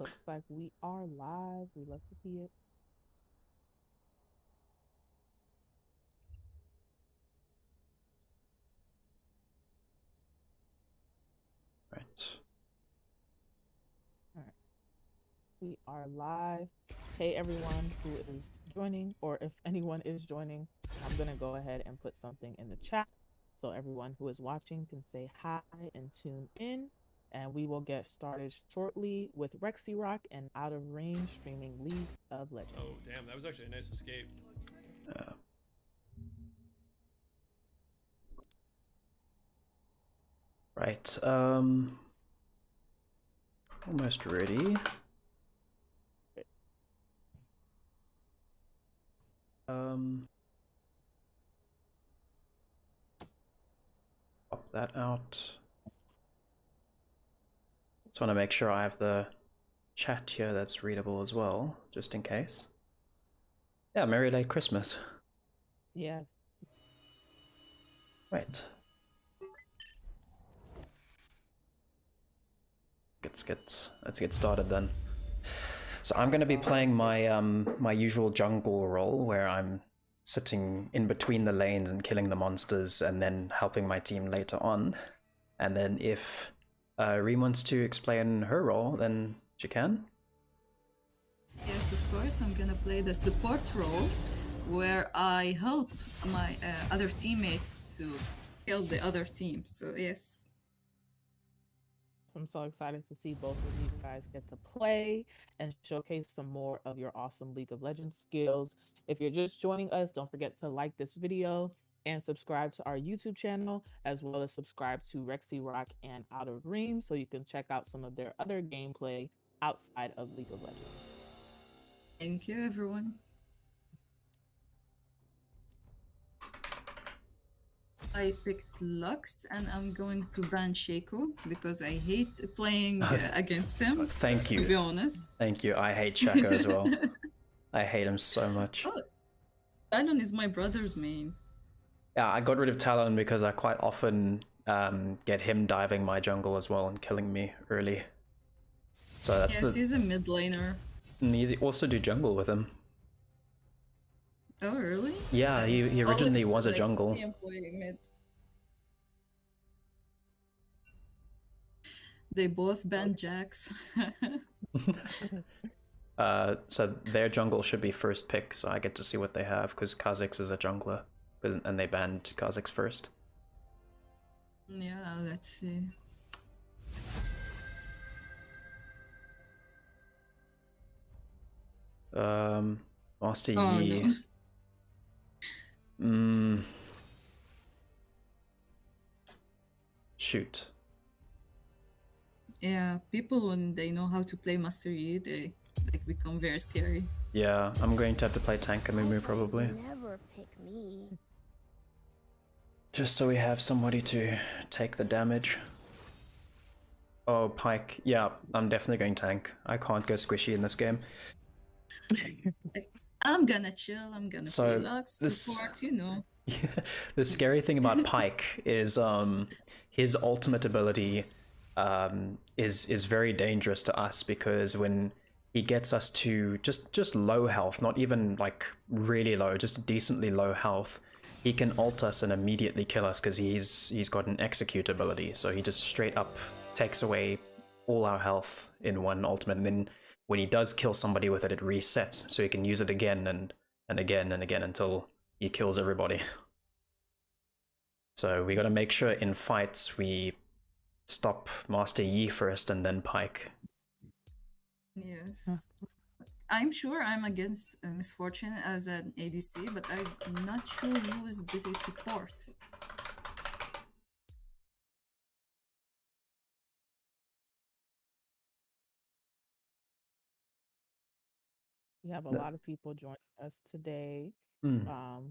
Looks like we are live. We love to see it. Right. All right. We are live. Hey, everyone who is joining, or if anyone is joining, I'm going to go ahead and put something in the chat so everyone who is watching can say hi and tune in. And we will get started shortly with RhexiRock and OutofReem streaming League of Legends. Oh, damn. That was actually a nice escape. Right. Almost ready. Pop that out. Just want to make sure I have the chat here that's readable as well, just in case. Yeah, Merry Late Christmas. Yeah. Right. Let's get started then. So I'm going to be playing my my usual jungle role, where I'm sitting in between the lanes and killing the monsters, and then helping my team later on. And then if Reem wants to explain her role, then she can. Yes, of course. I'm gonna play the support role, where I help my other teammates to kill the other team. So yes. I'm so excited to see both of you guys get to play and showcase some more of your awesome League of Legends skills. If you're just joining us, don't forget to like this video and subscribe to our YouTube channel, as well as subscribe to RhexiRock and OutofReem so you can check out some of their other gameplay outside of League of Legends. Thank you, everyone. I picked Lux, and I'm going to ban Shaco because I hate playing against him. Thank you. To be honest. Thank you. I hate Shaco as well. I hate him so much. Oh, Talon is my brother's main. Yeah, I got rid of Talon because I quite often get him diving my jungle as well and killing me early. So that's yes, he's a mid laner. And you also do jungle with him. Oh, really? Yeah, he originally was a jungle. They both banned Jax. So their jungle should be first pick, so I get to see what they have, because Kha'Zix is a jungler, and they banned Kha'Zix first. Yeah, let's see. Master Oh, Yi. No. Shoot. Yeah, people, when they know how to play Master Yi, they become very scary. Yeah, I'm going to have to play tank Amumu probably. Never pick me. Just so we have somebody to take the damage. Oh, Pyke. Yeah, I'm definitely going tank. I can't go squishy in this game. I'm gonna chill, I'm gonna play Lux, support, you know. The scary thing about Pyke is his ultimate ability is very dangerous to us, because when he gets us to just low health, not even like really low, just decently low health, he can ult us and immediately kill us, because he's got an execute ability, so he just straight up takes away all our health in one ultimate, and then when he does kill somebody with it, it resets, so he can use it again and again and again until he kills everybody. So we got to make sure in fights we stop Master Yi first and then Pyke. Yes. I'm sure I'm against Misfortune as an ADC, but I'm not sure who is this support. We have a lot of people joining us today. We have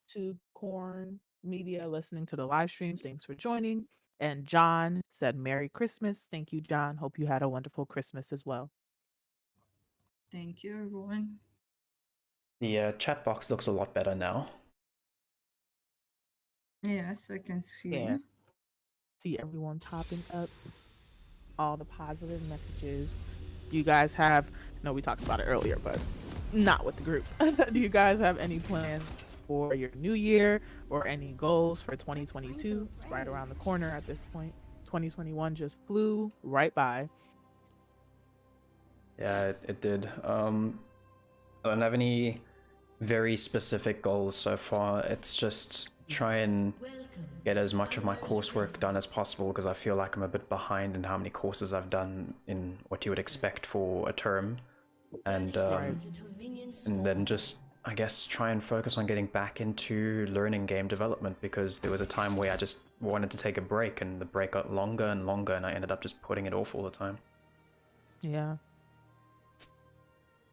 Tube Corn Media listening to the live stream. Thanks for joining. And John said, Merry Christmas. Thank you, John. Hope you had a wonderful Christmas as well. Thank you, everyone. The chat box looks a lot better now. Yes, I can see. Yeah. See everyone popping up, all the positive messages. you guys have? No, we talked about it earlier, but not with the group. Do you guys have any plans for your new year or any goals for 2022? Right around the corner at this point. 2021 just flew right by. Yeah, it did. I don't have any very specific goals so far. It's just try and get as much of my coursework done as possible, because I feel like I'm a bit behind in how many courses I've done in what you would expect for a term. And then just, I guess, try and focus on getting back into learning game development, because there was a time where I just wanted to take a break, and the break got longer and longer, and I ended up just putting it off all the time. Yeah.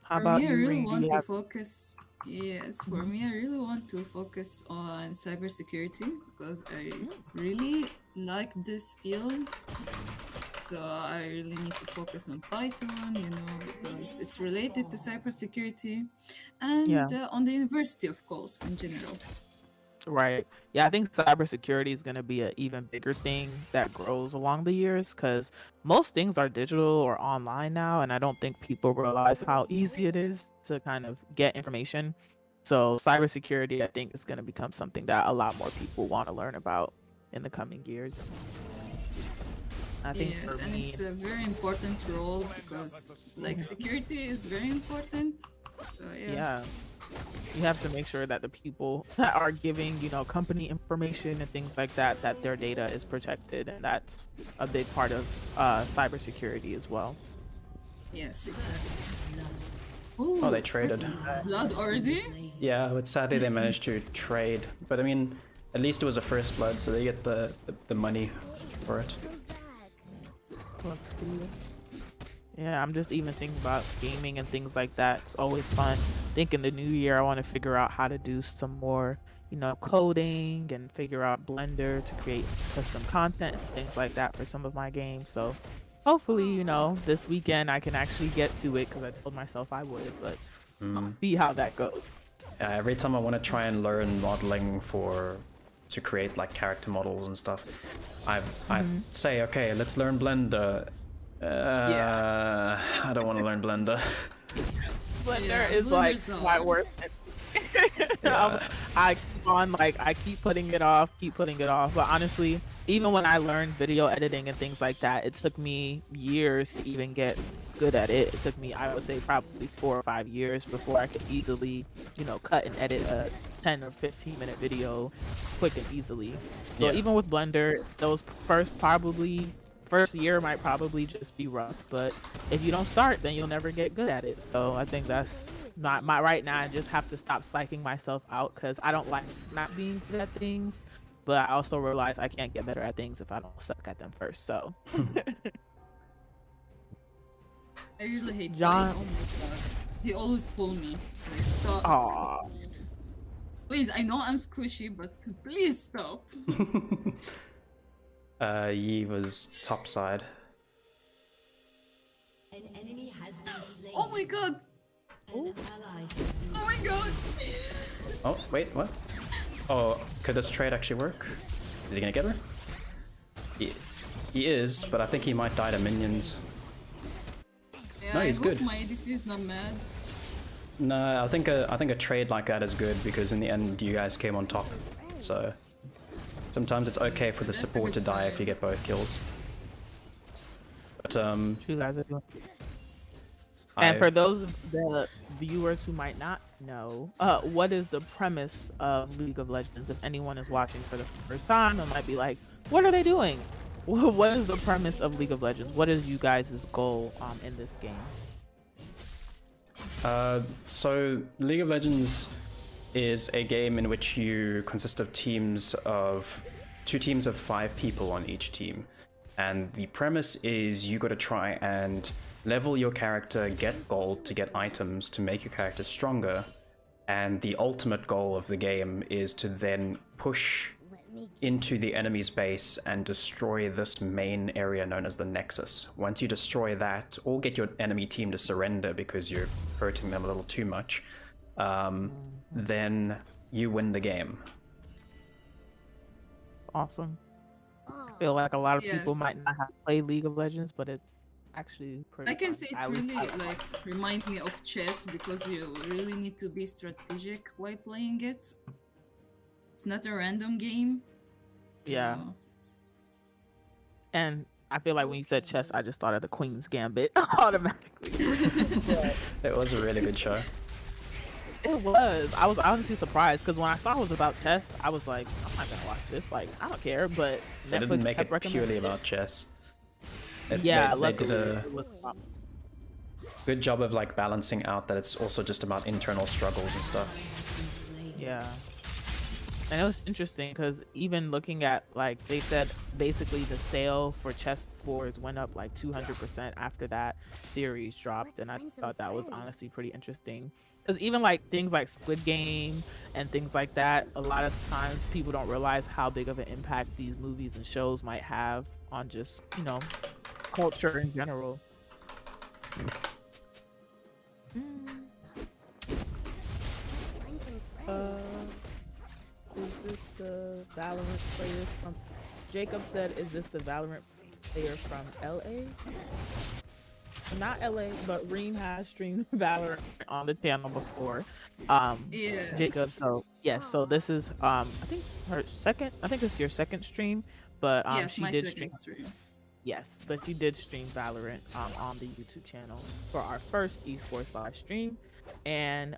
How For about me, I you, really Reem? Do want you to have? focus. Yes, for me, I really want to focus on cybersecurity because I really like this field. So I really need to focus on Python, because it's related to cybersecurity, Yeah. and on the university, of course, in general. Right. Yeah, I think cybersecurity is going to be an even bigger thing that grows along the years, because most things are digital or online now, and I don't think people realize how easy it is to kind of get information. So cybersecurity, I think, is going to become something that a lot more people want to learn about in the coming years. I think for Yes, and me, it's a very important role because, like, security is very important. So yeah, yes. you have to make sure that the people that are giving, company information and things like that, that their data is protected, and that's a big part of cybersecurity as well. Yes, exactly. Oh, they Oh, first traded. blood already? Yeah, but sadly they managed to trade. But I mean, at least it was a first blood, so they get the money for it. Let's see. Yeah, I'm just even thinking about gaming and things like that. It's always fun. I think in the new year, I want to figure out how to do some more, coding and figure out Blender to create custom content and things like that for some of my games. So hopefully, this weekend I can actually get to it, because I told myself I would, but I'll see how that goes. Every time I want to try and learn modeling to create like character models and stuff, I say, okay, let's learn Blender. I don't want to learn Blender. Blender Yeah, is like Blender's my hard. worst. Yeah. I keep on I keep putting it off, But honestly, even when I learned video editing and things like that, it took me years to even get good at it. It took me, I would say, probably 4 or 5 years before I could easily, cut and edit a 10 or 15-minute video quick and easily. So Yeah. even with Blender, those first year might probably just be rough, but if you don't start, then you'll never get good at it. So I think that's not my right now. I just have to stop psyching myself out, because I don't like not being good at things, but I also realize I can't get better at things if I don't suck at them first. So I really hate John. playing. Oh my god. He always pull me. Like, stop. Aw. Please, I know I'm squishy, but please stop. Yi was top side. An enemy has been slain. Oh my god. An ally has been Oh my god. Oh, wait, what? Oh, could this trade actually work? Is he gonna get her? He is, but I think he might die to minions. Yeah, No, he's I hope good. my ADC is not mad. No, I think a trade like that is good, because in the end you guys came on top. So sometimes it's okay for the That's a support to good die if sign. you get both kills. But You guys are doing. And for those of the viewers who might not know, what is the premise of League of Legends? If anyone is watching for the first time, it might be like, what are they doing? What is the premise of League of Legends? What is you guys' goal in this game? So League of Legends is a game in which you consist of two teams of 5 people on each team. And the premise is you got to try and level your character, get gold to get items to make your character stronger. And the ultimate goal of the game is to then push into the enemy's base and destroy this main area known as the Nexus. Once you destroy that, or get your enemy team to surrender because you're hurting them a little too much, then you win the game. Awesome. I feel like a lot of people Yes. might not have played League of Legends, but it's actually pretty I can fun. say it At least really like remind me of chess because you really need to be strategic while playing it. It's not a random game. yeah. So, And I feel like when you said chess, I just thought of the Queen's Gambit automatically. But It was a really good show. it was. I was honestly surprised because when I saw it was about chess, I was like, I'm not gonna watch this. Like, I don't care. But They Netflix didn't make kept it purely recommending about chess. Yeah, They did luckily a it was. good job of like balancing out that it's also just about internal struggles and stuff. Yeah. And it was interesting because even looking at, like, they said basically the sale for chess boards went up like 200% after that theories dropped. And I thought that was honestly pretty interesting. Because even like things like Squid Game and things like that, a lot of times people don't realize how big of an impact these movies and shows might have on just, you know, culture in general. Is this the Valorant player from... Jacob said, is this the Valorant player from LA? Not LA, but Reem has streamed Valorant on the channel before. yes. Jacob, so yes, so this is I think her second, I think it's your second stream, but Yes, she my did second stream. stream. Yes, but you did stream Valorant on the YouTube channel for our first esports live stream. And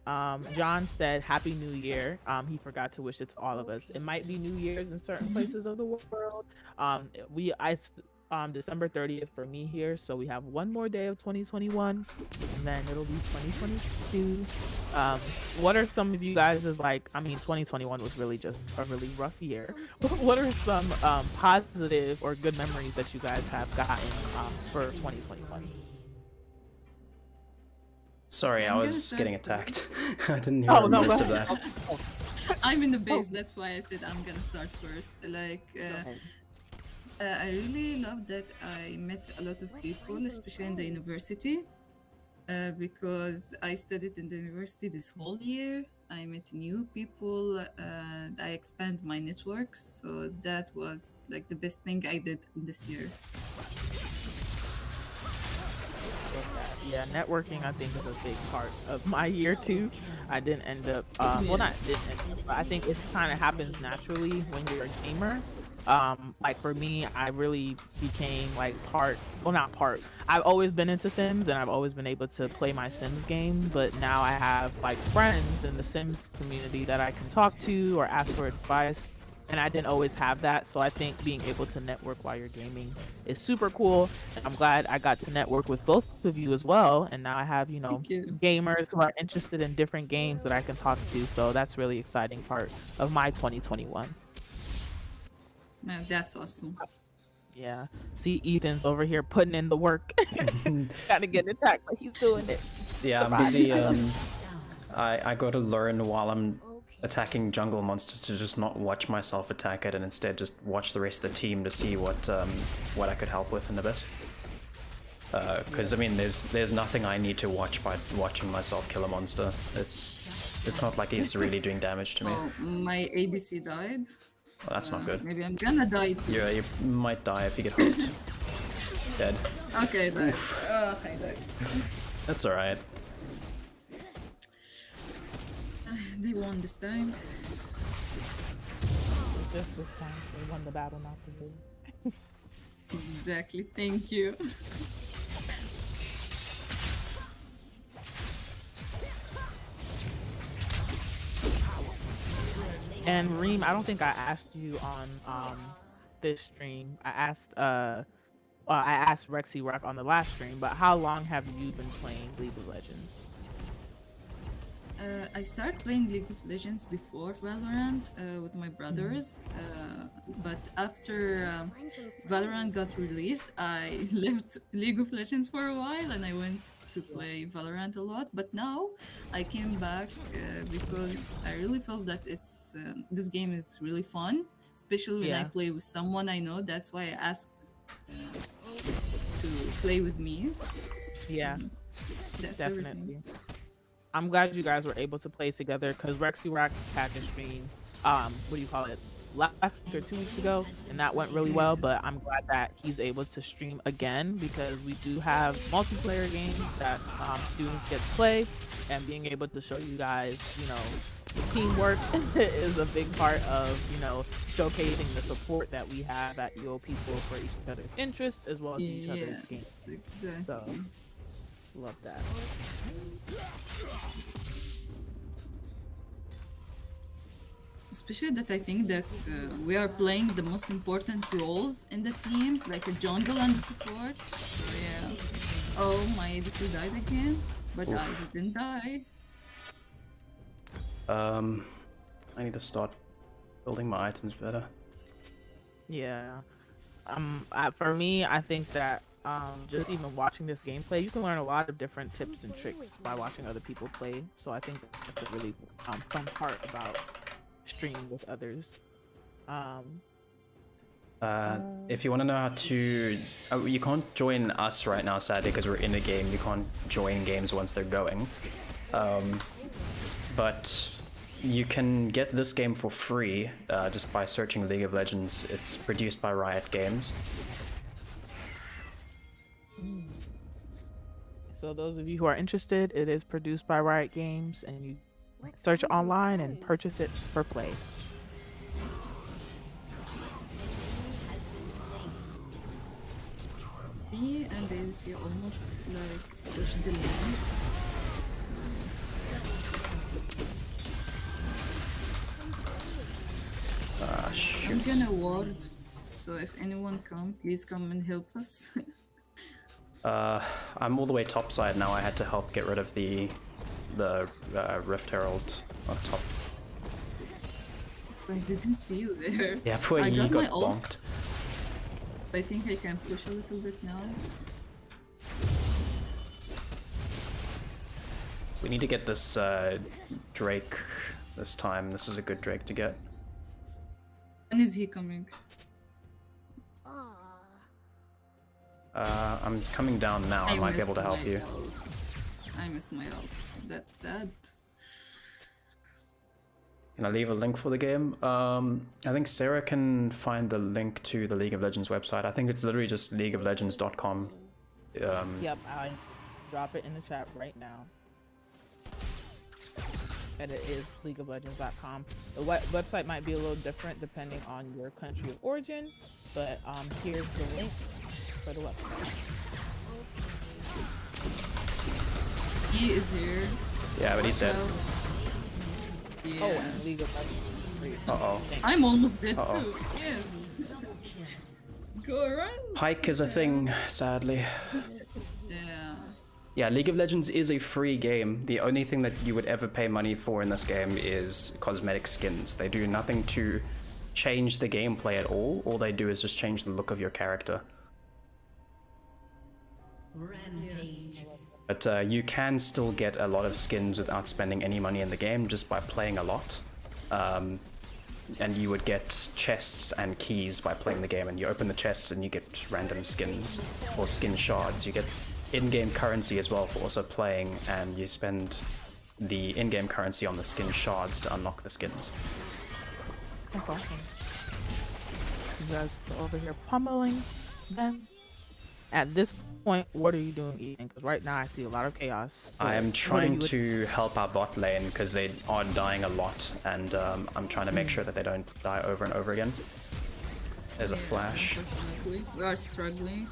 John said, Happy New Year. He forgot to wish it to all of us. It might be New Year's in certain places of the world. December 30th for me here, so we have one more day of 2021, and then it'll be 2022. What are some of you guys is like, I mean, 2021 was really just a really rough year. What are some positive or good memories that you guys have gotten for 2021? Sorry, I'm I gonna was start getting with- attacked. I didn't hear Oh, no, most go of ahead. that. I'm in the base, that's why I said I'm gonna start first. Like, I really love that I met a lot of people, especially in the university, because I studied in the university this whole year. I met new people and I expand my network. So that was like the best thing I did this year. Yeah, networking I think is a big part of my year too. I didn't end up well, not didn't end up, but I think it kind of happens naturally when you're a gamer. Like for me, I really became like not part. I've always been into Sims and I've always been able to play my Sims game, but now I have like friends in the Sims community that I can talk to or ask for advice. And I didn't always have that, so I think being able to network while you're gaming is super cool. And I'm glad I got to network with both of you as well. And now I have, you know, Thank you. gamers who are interested in different games that I can talk to. So that's really exciting part of my 2021. Man, that's awesome. Yeah. See, Ethan's over here putting in the work. Gotta get attacked, but he's doing it. Yeah, I'm Surprise. busy. I got to learn while I'm attacking jungle monsters to just not watch myself attack it and instead just watch the rest of the team to see what I could help with in a bit. Because I mean, there's nothing I need to watch by watching myself kill a monster. It's not like he's really doing damage to me. Oh, my ABC died. Well, that's not good. Maybe I'm gonna die too. Yeah, you might die if you get hooked. Dead. Okay, died. Okay, died. That's alright. They won this time. Just this time, they won the battle, not the war. Exactly. Thank you. And Reem, I don't think I asked you on this stream. I asked RhexiRock on the last stream, but how long have you been playing League of Legends? I started playing League of Legends before Valorant with my brothers, but after Valorant got released, I left League of Legends for a while and I went to play Valorant a lot. But now I came back because I really felt that this game is really fun, especially when I play with someone I know. That's why I asked to play with me. Yeah, That's definitely. everything. I'm glad you guys were able to play together because RhexiRock had to stream, what do you call it? last week or 2 weeks ago, and that went really well. But I'm glad that he's able to stream again because we do have multiplayer games that students get to play, and being able to show you guys, the teamwork is a big part of, showcasing the support that we have at UoPeople for each other's interests as well as each other's games. Yes, exactly. So, love that. Especially that I think that we are playing the most important roles in the team, like a jungle and the support. So yeah. Oh, my ADC died again, but I didn't die. I need to start building my items better. Yeah. For me, I think that just even watching this gameplay, you can learn a lot of different tips and tricks by watching other people play. So I think that's a really fun part about streaming with others. If you want to know how to, you can't join us right now, sadly, because we're in a game. You can't join games once they're going. But you can get this game for free just by searching League of Legends. It's produced by Riot Games. So those of you who are interested, it is produced by Riot Games, and you search it online and purchase it for play. Me and ADC almost like push the lane. Shoot. I'm gonna ward, so if anyone come, please come and help us. I'm all the way topside now. I had to help get rid of the Rift Herald on top. I didn't see you there. Yeah, poor I Yi got got my ult. bonked. I think I can push a little bit now. We need to get this Drake this time. This is a good Drake to get. When is he coming? I'm coming down now. I might be able to help you. I missed my ult. That's sad. Can I leave a link for the game? I think Sarah can find the link to the League of Legends website. I think it's literally just leagueoflegends.com. Yep, I drop it in the chat right now. And it is leagueoflegends.com. The website might be a little different depending on your country of origin, but here's the link for the website. He is here. Yeah, but he's dead. Yeah. Oh, and League of Legends. Uh-oh. I'm almost dead Uh-oh. too. Yes. Go run. Pike is a thing, sadly. Yeah. Yeah, League of Legends is a free game. The only thing that you would ever pay money for in this game is cosmetic skins. They do nothing to change the gameplay at all. All they do is just change the look of your character. Rampage. But you can still get a lot of skins without spending any money in the game just by playing a lot. And you would get chests and keys by playing the game, and you open the chests and you get random skins or skin shards. You get in-game currency as well for also playing, and you spend the in-game currency on the skin shards to unlock the skins. That's awesome. You guys are over here pummeling them. At this point, what are you doing, Ethan? Because right now I see a lot of chaos. I am What are trying you- to help our bot lane because they are dying a lot, and I'm trying to make sure that they don't die over and over again. There's a Yes, flash. unfortunately. We are struggling.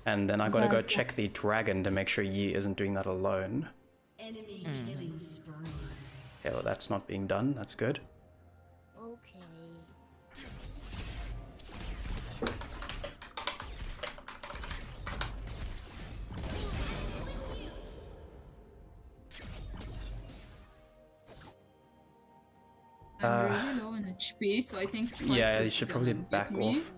And then I gotta go check the dragon to make sure Yi isn't doing that alone. Enemy killing spree. Okay, well that's not being done, that's good. Okay. I'm really low in HP, so I think. Pike Yeah, you is should gonna probably beat back me. off.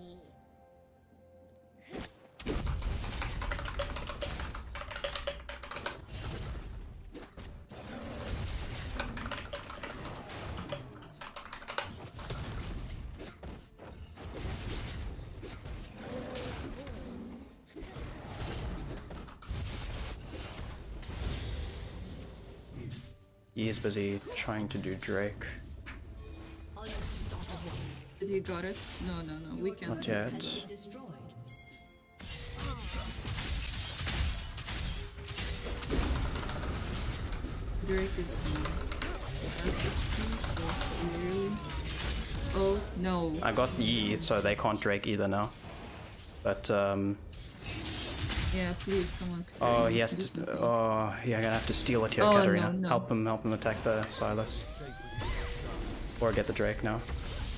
He is busy trying to do Drake. Unstoppable. He got it. No. We can. Not yet. Destroyed. Drake is Oh no. I got Yi, so they can't Drake either now. But Yeah, please come on. oh, he has Do to. something. Oh, yeah, gonna have to steal it here, Oh, Katarina. no. Help him attack the Silas. Or get the Drake now.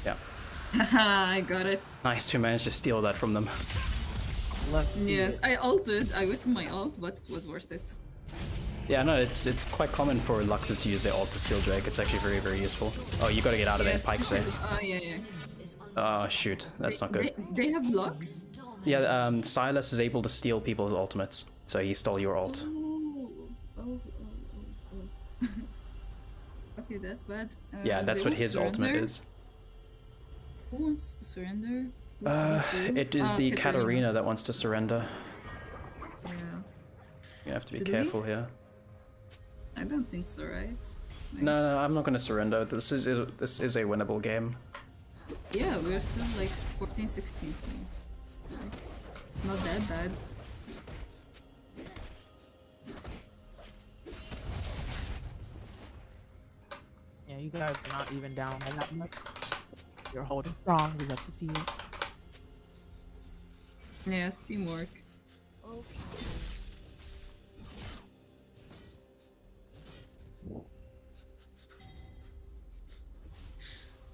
Yeah, Haha, I got it. nice. We managed to steal that from them. Let's see Yes, it. I ulted. I wasted my ult, but it was worth it. Yeah, no, it's quite common for Luxes to use their ult to steal Drake. It's actually very, very useful. Oh, you gotta get out of there. Yes. Pike's there. Oh yeah. Oh, shoot. That's not good. They have Lux? Yeah, Silas is able to steal people's ultimates. So he stole your ult. Oh. Okay, that's bad. Yeah, that's they what won't his ultimate surrender? is. Who wants to surrender? Who's B2? It is the Katarina that wants to surrender. Yeah. You have to be Should we? careful here. I don't think so, right? Like, No, I'm not gonna surrender. This is a winnable game. Yeah, we're still like 14, 16, so it's not that bad. Yeah, you guys are not even down by that much. You're holding strong. We love to see it. Yeah, it's teamwork. Okay.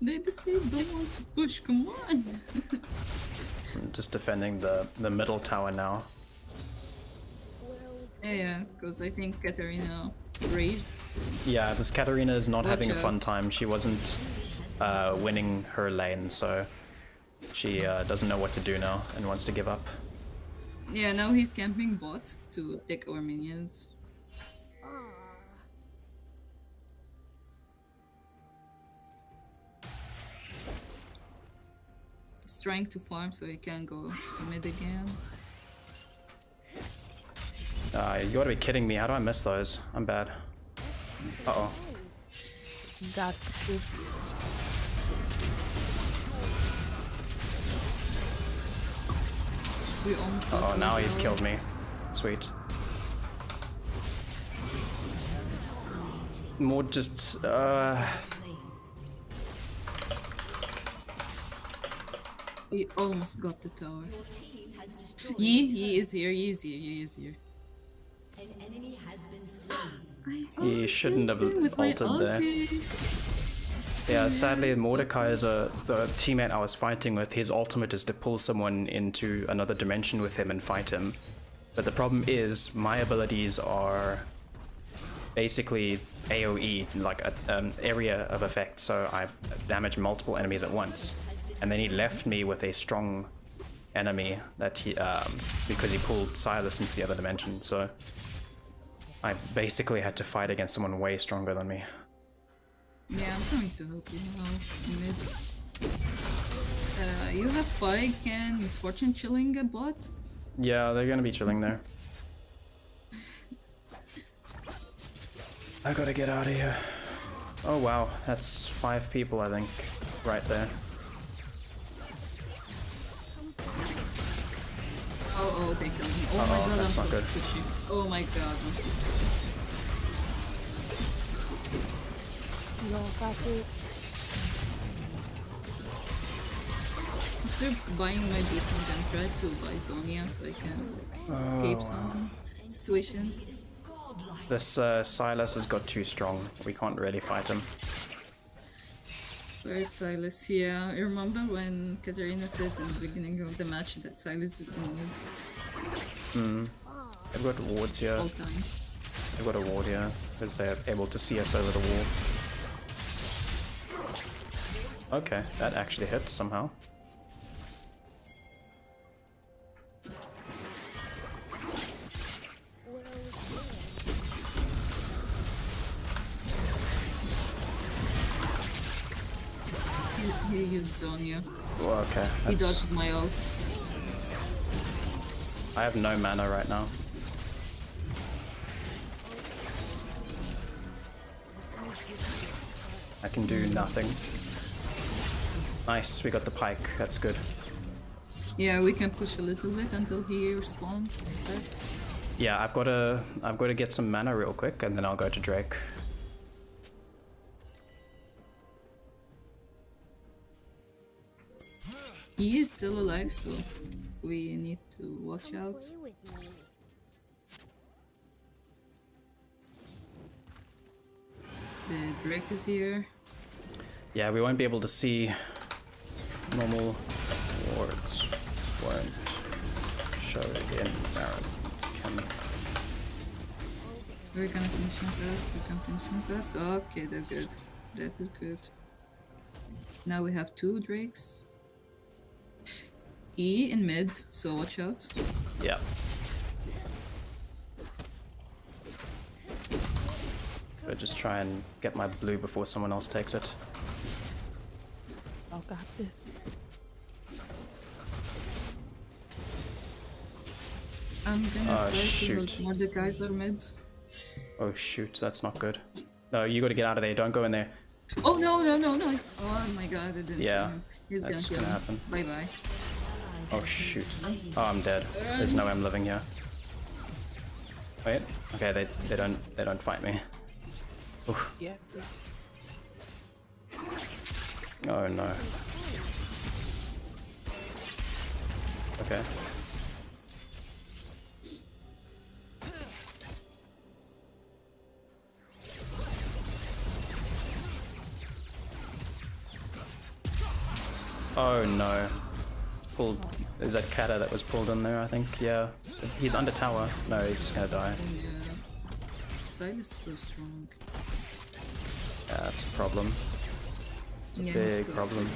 They just say don't want to push, come on! I'm just defending the middle tower now. Yeah, because I think Katarina raged, so... Yeah, this Katarina is not having a Watch fun out. time. She wasn't winning her lane, so she doesn't know what to do now and wants to give up. Yeah, now he's camping bot to take our minions. He's trying to farm so he can go to mid again. You gotta be kidding me. How do I miss those? I'm bad. Uh-oh. You got this. We almost got Uh-oh, the now he's tower. killed me. Sweet. More just, We almost got the tower. Team has destroyed. Yi is here, Yi is here. An enemy has been slain. He shouldn't have With my ulted there. ulti. Yeah, sadly, Mordecai is the teammate I was fighting with. His ultimate is to pull someone into another dimension with him and fight him. But the problem is, my abilities are basically AoE, like an area of effect, so I damage multiple enemies at once. And then he left me with a strong enemy that he, because he pulled Silas into the other dimension, so I basically had to fight against someone way stronger than me. Yeah, I'm trying to help you now. Mid. You have Pike and Misfortune chilling a bot? Yeah, they're gonna be chilling there. I gotta get out of here. Oh wow, that's 5 people I think, right there. Oh, they killed me. Oh Uh-oh, my god, I'm that's so not good. squishy. Oh my god, I'm so squishy. You don't got it. After buying my boots, I'm gonna try to buy Zonia so I can escape some situations. This Silas has got too strong. We can't really fight him. Where's Silas? Yeah, I remember when Katarina said in the beginning of the match that Silas is in mid I've got wards here. all times. I've got a ward here because they're able to see us over the wall. Okay, that actually hit somehow. He used Zonia. Well, okay, He that's... dodged my ult. I have no mana right now. I can do nothing. Nice, we got the pike. That's good. Yeah, we can push a little bit until he responds. Yeah, I've got to get some mana real quick, and then I'll go to Drake. He is still alive, so we need to watch out. Play with me. The Drake is here. Yeah, we won't be able to see normal wards. Won't show in Baron. We're gonna finish him first. We can finish him first. Okay, that's good. That is good. Now we have 2 Drakes. E in mid, so watch out. Yeah. I'll just try and get my blue before someone else takes it. I got this. I'm gonna try to shoot. hold more the guys are mid. Oh shoot, that's not good. No, you gotta get out of there, don't go in there. Oh no. Oh my god, I didn't see Yeah, him. He's gonna that's kill gonna him. happen. Bye bye. Oh shoot. Oh, I'm dead. There's no way I'm living here. Wait. Okay, they don't fight me. Oof. Yeah. Oh no. Okay. Oh no. Pulled. Is that Kata that was pulled in there, I think? Yeah. He's under tower. No, he's gonna die. Yeah. Side is so strong. Yeah, that's a problem. Yeah, Big he's so problem.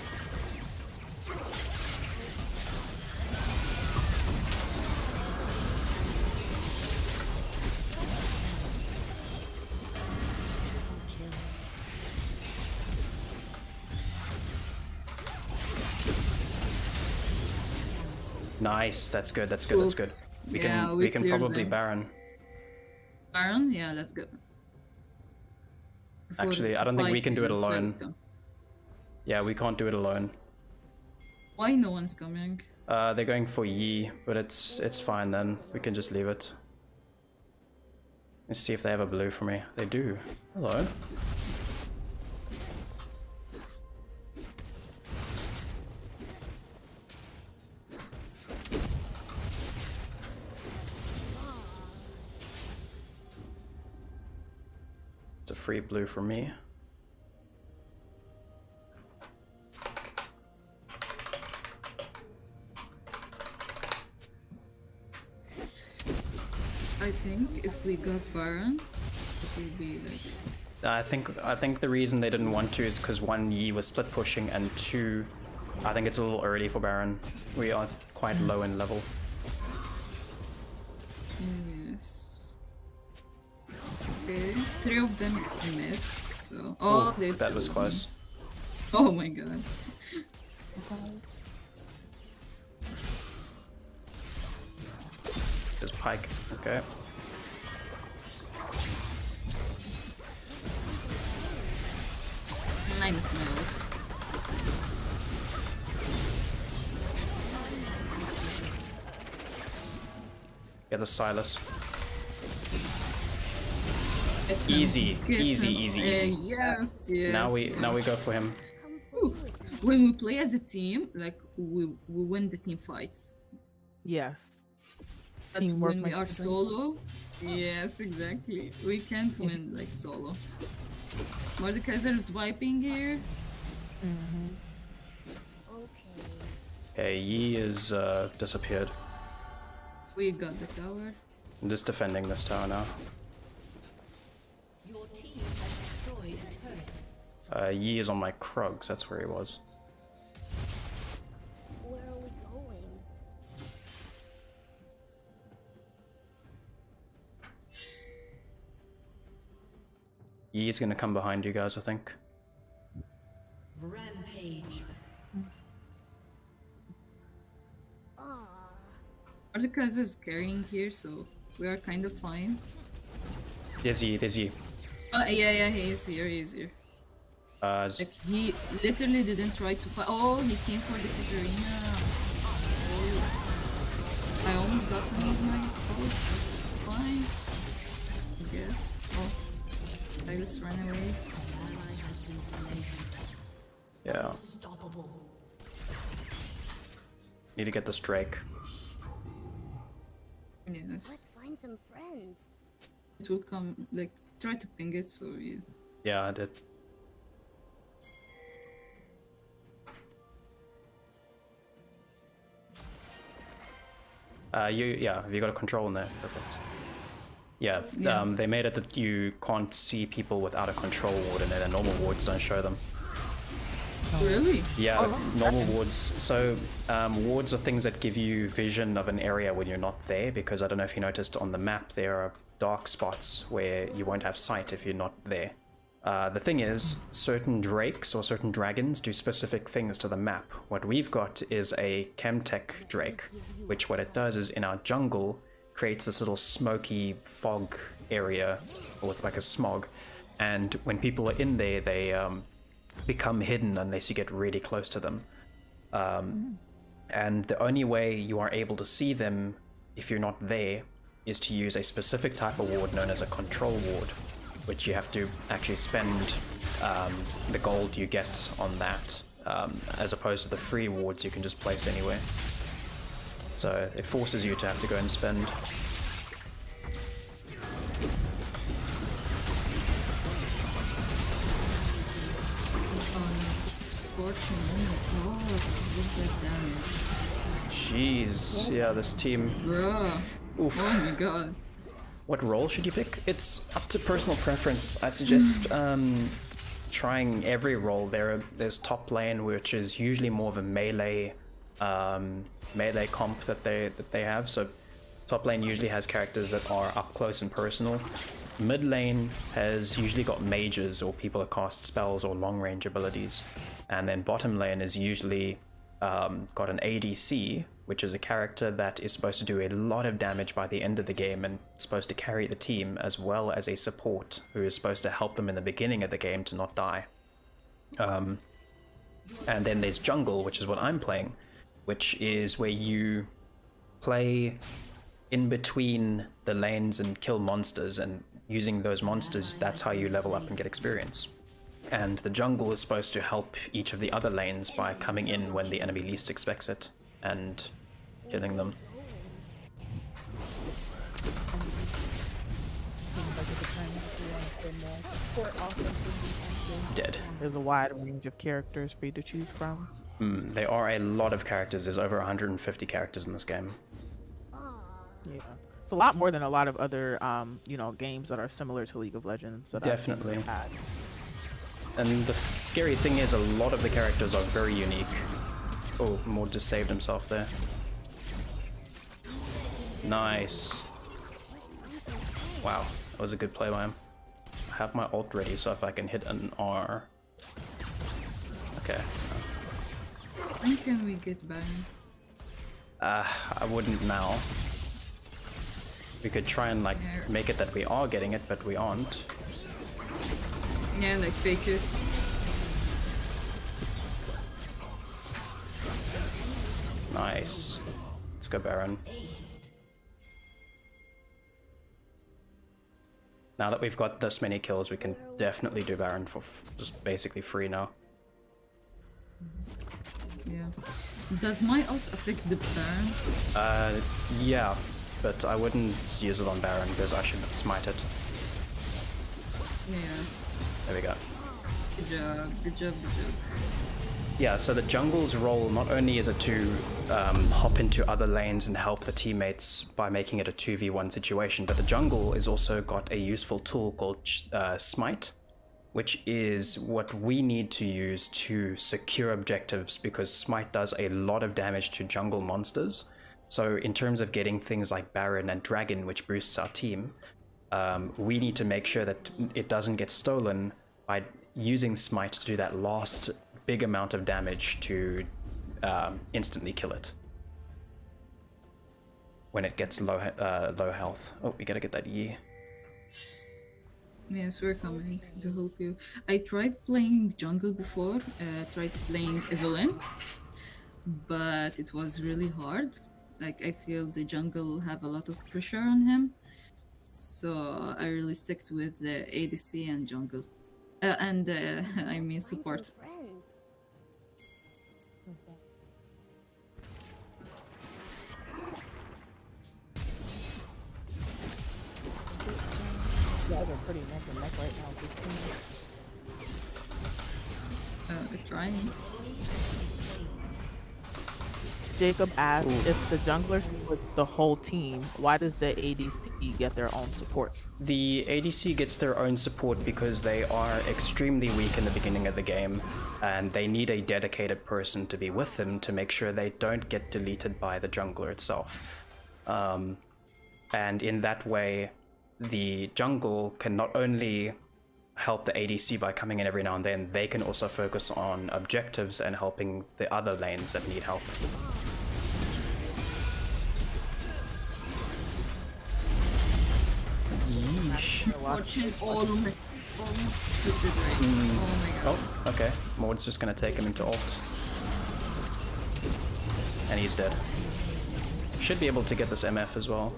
Nice, that's good, that's good, that's good. We Yeah, can we we can cleared probably them. Baron. Baron? Yeah, let's go. Before Actually, the I don't think we fight can do it and alone. Silas come. Yeah, we can't do it alone. Why no one's coming? They're going for Yi, but it's fine then. We can just leave it. Let's see if they have a blue for me. They do. Hello. It's a free blue for me. I think if we got Baron, it would be like... I think the reason they didn't want to is because 1, Yi was split pushing, and 2, I think it's a little early for Baron. We are quite low in level. Yes. Okay, 3 of them mid, so... Oh, Ooh, they... that was close. Oh my god. There's Pike. Okay. I missed my ult. Get the Silas. Get him. Easy, Get easy, him. easy, easy. Yes, yes. Now we go for him. Ooh. When we play as a team, like we win the team fights. Yes. But Teamwork when we makes are the dream. solo, yes, exactly. We can't win like solo. Mordekaiser is wiping here. Okay. Okay, Yi is disappeared. We got the tower. I'm just defending this tower now. Your team has destroyed a turret. Yi is on my Krugs, that's where he was. Where are we going? Yi is gonna come behind you guys, I think. Rampage. Mordekaiser is carrying here, so we are kind of fine. There's Yi, there's Yi. Oh, yeah, he is here, he is here. Like he literally didn't try to fight. Oh, he came for the Katarina. Oh. I almost got him with my pulse. It's fine. I guess. Oh. Silas ran away. Yeah. Need to get this Drake. Yes. Let's find some friends. It will come, like, try to ping it so you... Yeah, I did. Have you got a control in there? Perfect. Yeah, Yeah. They made it that you can't see people without a control ward, and then the normal wards don't show them. Really? Yeah, normal wards. So wards are things that give you vision of an area when you're not there, because I don't know if you noticed on the map there are dark spots where you won't have sight if you're not there. The thing is, certain drakes or certain dragons do specific things to the map. What we've got is a Chemtech drake, which what it does is in our jungle creates this little smoky fog area with like a smog, and when people are in there, they become hidden unless you get really close to them. And the only way you are able to see them if you're not there is to use a specific type of ward known as a control ward, which you have to actually spend the gold you get on that, as opposed to the free wards you can just place anywhere. So it forces you to have to go and spend. Misfortune, oh my god, what's that damage? Jeez, yeah, this team. Bruh. Oof. Oh my god. What role should you pick? It's up to personal preference. I suggest trying every role. There's top lane, which is usually more of a melee comp that they have. So top lane usually has characters that are up close and personal. Mid lane has usually got mages or people that cast spells or long range abilities, and then bottom lane is usually got an ADC, which is a character that is supposed to do a lot of damage by the end of the game and supposed to carry the team, as well as a support who is supposed to help them in the beginning of the game to not die. And then there's jungle, which is what I'm playing, which is where you play in between the lanes and kill monsters, and using those monsters, that's how you level up and get experience. And the jungle is supposed to help each of the other lanes by coming in when the enemy least expects it and killing them. Dead. There's a wide range of characters for you to choose from. There are a lot of characters. There's over 150 characters in this game. Yeah, it's a lot more than a lot of other, games that are similar to League of Legends. That Definitely. I've had. And the scary thing is, a lot of the characters are very unique. Oh, Maud just saved himself there. Nice. Wow, that was a good play by him. I have my ult ready, so if I can hit an R. Okay. When can we get Baron? I wouldn't now. We could try and make it that we are getting it, but we aren't. Yeah, like fake it. Nice. Let's go Baron. Now that we've got this many kills, we can definitely do Baron for just basically free now. Yeah. Does my ult affect the Baron? Yeah, but I wouldn't use it on Baron because I should smite it. Yeah. There we go. Good job, good job, good job. Yeah, so the jungle's role not only is it to hop into other lanes and help the teammates by making it a 2v1 situation, but the jungle has also got a useful tool called Smite, which is what we need to use to secure objectives, because Smite does a lot of damage to jungle monsters. So in terms of getting things like Baron and Dragon, which boosts our team, we need to make sure that it doesn't get stolen by using Smite to do that last big amount of damage to instantly kill it when it gets low health. Oh, we gotta get that E. Yes, we're coming to help you. I tried playing jungle before, tried playing Evelyn, but it was really hard. Like, I feel the jungle have a lot of pressure on him, so I really sticked with the ADC and jungle. And I mean Find some support. friends. You guys are pretty neck and neck right now. We're trying. Jacob asked if the jungler with the whole team, why does the ADC get their own support? The ADC gets their own support because they are extremely weak in the beginning of the game, and they need a dedicated person to be with them to make sure they don't get deleted by the jungler itself. And in that way, the jungle can not only help the ADC by coming in every now and then, they can also focus on objectives and helping the other lanes that need help. Yeesh. Fortune almost stupid right now. Oh my god. Oh, okay. Maud's just gonna take him into ult. And he's dead. Should be able to get this MF as well.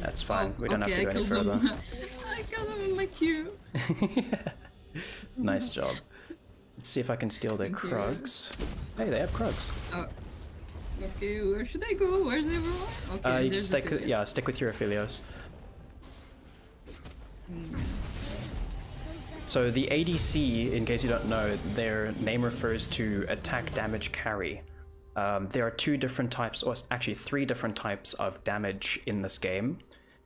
That's fine. We don't have to go any further. I got him in my queue. Nice job. Let's see if I can steal their Krugs. Hey, they have Krugs. Oh. Okay, where should I go? Where's everyone? Okay, You can there's stick, Aphelios. stick with your Aphelios. So the ADC, in case you don't know, their name refers to attack damage carry. There are two different types, or actually three different types of damage in this game.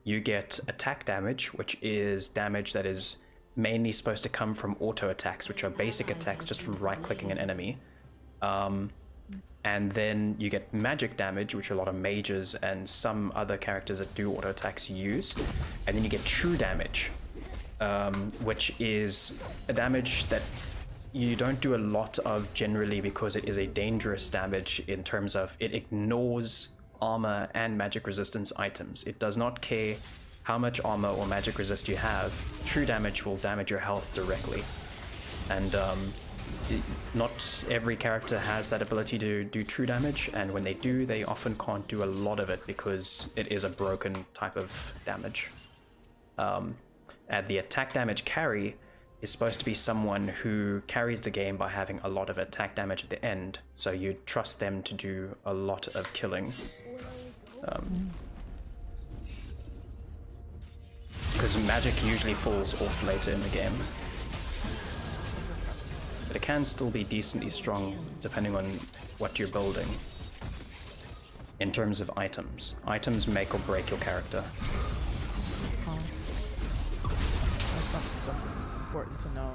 You get attack damage, which is damage that is mainly supposed to come from auto attacks, which are basic attacks just from right-clicking an enemy. And then you get magic damage, which a lot of mages and some other characters that do auto attacks use. And then you get true damage, which is a damage that you don't do a lot of generally because it is a dangerous damage in terms of it ignores armor and magic resistance items. It does not care how much armor or magic resist you have. True damage will damage your health directly. And not every character has that ability to do true damage, and when they do, they often can't do a lot of it because it is a broken type of damage. And the attack damage carry is supposed to be someone who carries the game by having a lot of attack damage at the end, so you trust them to do a lot of killing. Because magic usually falls off later in the game. But it can still be decently strong depending on what you're building. In terms of items. Items make or break your character. That's something important to know.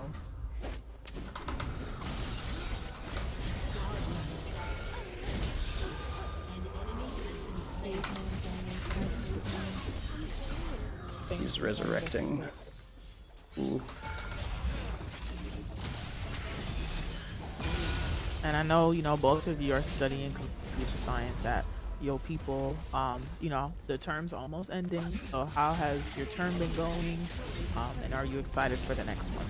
He's resurrecting. Ooh. And I know, both of you are studying computer science at UoPeople. The term's almost ending. So how has your term been going? And are you excited for the next one?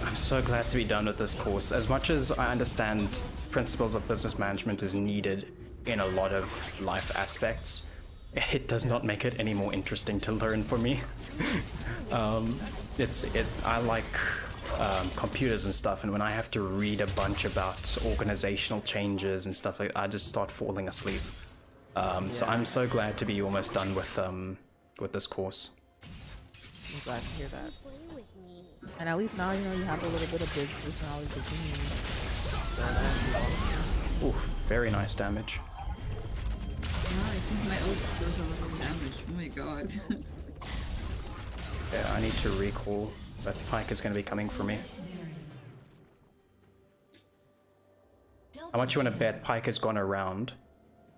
I'm so glad to be done with this course. As much as I understand principles of business management is needed in a lot of life aspects, it does not make it any more interesting to learn for me. I like computers and stuff, and when I have to read a bunch about organizational changes and stuff like that, I just start falling asleep. So I'm so glad to be almost done with this course. I'm glad to hear that. Play with me. And at least now, you have a little bit of business knowledge with me. So that's Ooh, very nice damage. No, I think my ult does a lot of damage. Oh my god. Yeah, I need to recall, but Pyke is going to be coming for me. How much you want to bet Pyke has gone around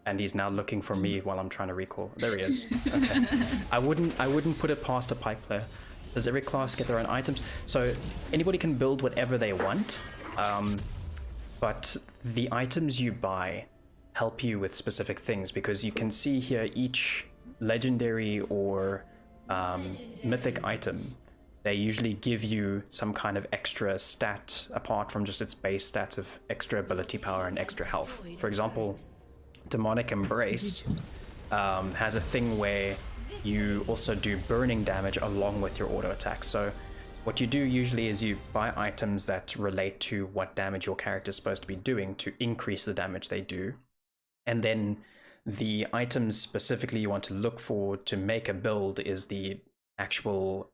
and he's now looking for me while I'm trying to recall? There he is. Okay. I wouldn't put it past a Pyke player. Does every class get their own items? So anybody can build whatever they want, but the items you buy help you with specific things, because you can see here each legendary or mythic item, they usually give you some kind of extra stat apart from just its base stats of extra ability power and extra health. For example, Demonic Embrace has a thing where you also do burning damage along with your auto attacks. So what you do usually is you buy items that relate to what damage your character is supposed to be doing to increase the damage they do. And then the items specifically you want to look for to make a build is the actual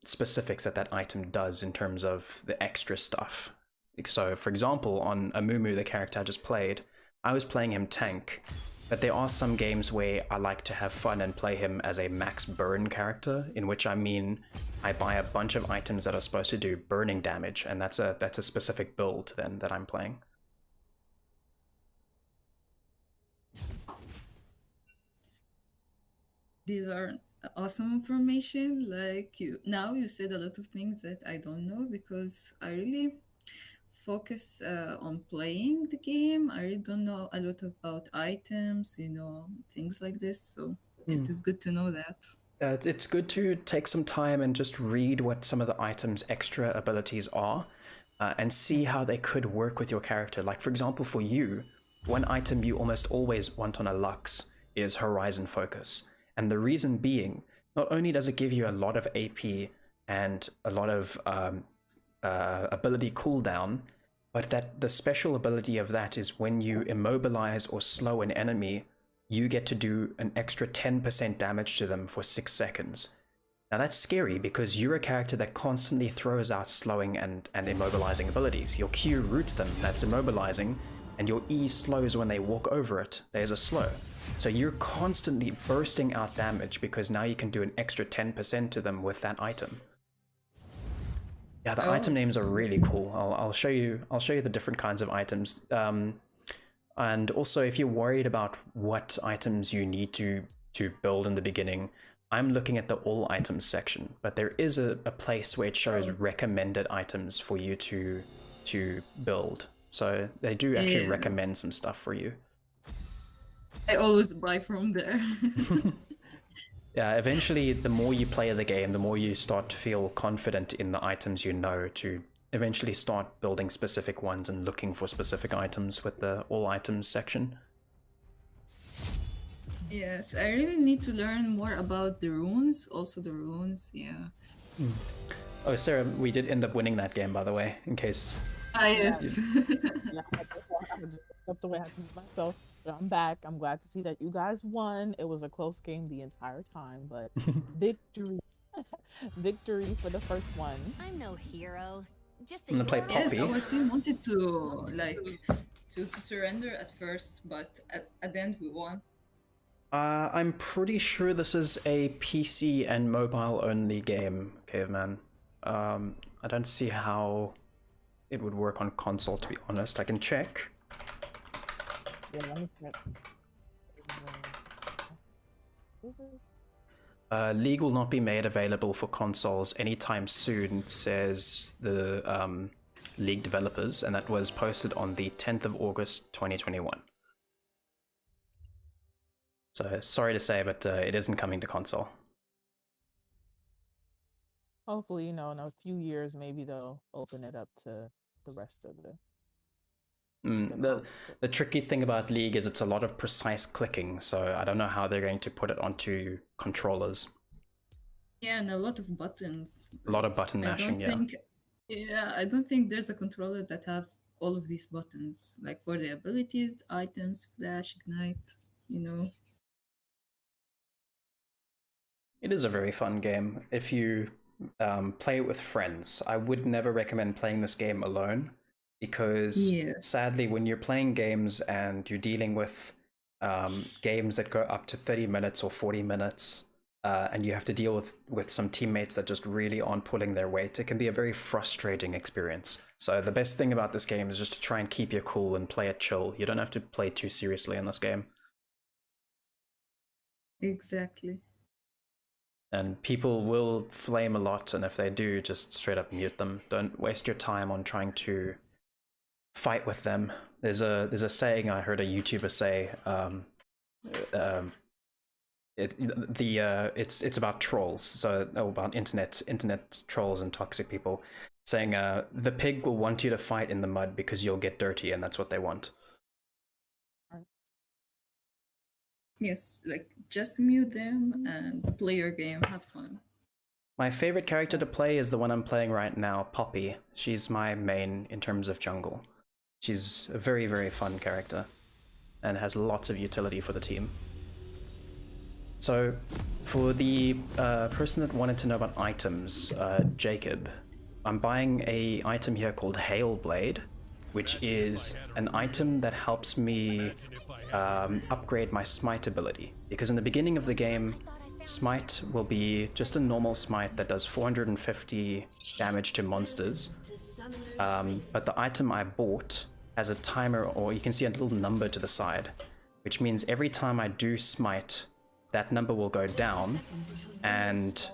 specifics that item does in terms of the extra stuff. So for example, on Amumu, the character I just played, I was playing him tank, but there are some games where I like to have fun and play him as a max burn character, in which I mean I buy a bunch of items that are supposed to do burning damage, and that's a specific build then that I'm playing. These are awesome information. Like you said a lot of things that I don't know, because I really focus on playing the game. I really don't know a lot about items, things like this. So it is good to know that. It's good to take some time and just read what some of the items' extra abilities are, and see how they could work with your character. Like for example, for you, one item you almost always want on a Lux is Horizon Focus. And the reason being, not only does it give you a lot of AP and a lot of ability cooldown, but that the special ability of that is when you immobilize or slow an enemy, you get to do an extra 10% damage to them for 6 seconds. Now that's scary, because you're a character that constantly throws out slowing and immobilizing abilities. Your Q roots them, that's immobilizing, and your E slows when they walk over it, there's a slow. So you're constantly bursting out damage, because now you can do an extra 10% to them with that item. Yeah, the item names are really cool. I'll show you the different kinds of items. And also, if you're worried about what items you need to build in the beginning, I'm looking at the all items section, but there is a place where it shows recommended items for you to build. So they do actually recommend some stuff for you. I always buy from there. Yeah, eventually the more you play the game, the more you start to feel confident in the items you know, to eventually start building specific ones and looking for specific items with the all items section. Yes, I really need to learn more about the runes. Also the runes, yeah. Oh, Sarah, we did end up winning that game, by the way, in case. Ah, yes. Yeah, I just stepped away myself. But I'm back. I'm glad to see that you guys won. It was a close game the entire time, but victory. Victory for the first one. I'm no hero. Just I'm gonna play hero. Poppy. Yes, our team wanted to surrender at first, but at the end we won. I'm pretty sure this is a PC and mobile only game, Caveman. I don't see how it would work on console, to be honest. I can check. Yeah, let me check. League will not be made available for consoles anytime soon, says the League developers, and that was posted on the 10th of August 2021. So sorry to say, but it isn't coming to console. Hopefully, in a few years, maybe they'll open it up to the rest of the. The tricky thing about League is it's a lot of precise clicking, so I don't know how they're going to put it onto controllers. Yeah, and a lot of buttons. A lot of button mashing, I don't think there's a controller that have all of these buttons, like for the abilities, items, flash, ignite, It is a very fun game. If you play it with friends, I would never recommend playing this game alone, because sadly, when you're playing games and you're dealing with games that go up to 30 minutes or 40 minutes, and you have to deal with some teammates that just really aren't pulling their weight, it can be a very frustrating experience. So the best thing about this game is just to try and keep your cool and play it chill. You don't have to play too seriously in this game. Exactly. And people will flame a lot, and if they do, just straight up mute them. Don't waste your time on trying to fight with them. There's a saying I heard a YouTuber say. It's about trolls, so about internet trolls and toxic people, saying the pig will want you to fight in the mud because you'll get dirty, and that's what they want. Yes, like just mute them and play your game, have fun. My favorite character to play is the one I'm playing right now, Poppy. She's my main in terms of jungle. She's a very, very fun character and has lots of utility for the team. So, for the person that wanted to know about items, Jacob, I'm buying a item here called Hail Blade, which is an item that helps me upgrade my smite ability. Because in the beginning of the game, smite will be just a normal smite that does 450 damage to monsters. But the item I bought has a timer, or you can see a little number to the side, which means every time I do smite, that number will go down, and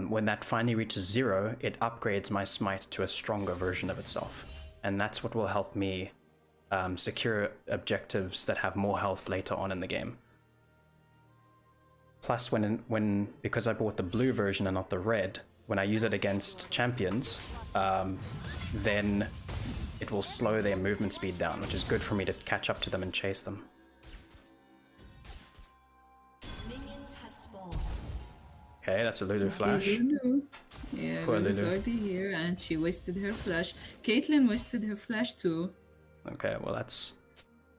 when that finally reaches 0, it upgrades my smite to a stronger version of itself. And that's what will help me secure objectives that have more health later on in the game. Plus, because I bought the blue version and not the red, when I use it against champions, then it will slow their movement speed down, which is good for me to catch up to them and chase them. Okay, that's a Lulu flash. Lulu. Yeah, Poor Lulu's Lulu. already here, and she wasted her flash. Caitlyn wasted her flash too. Okay, well that's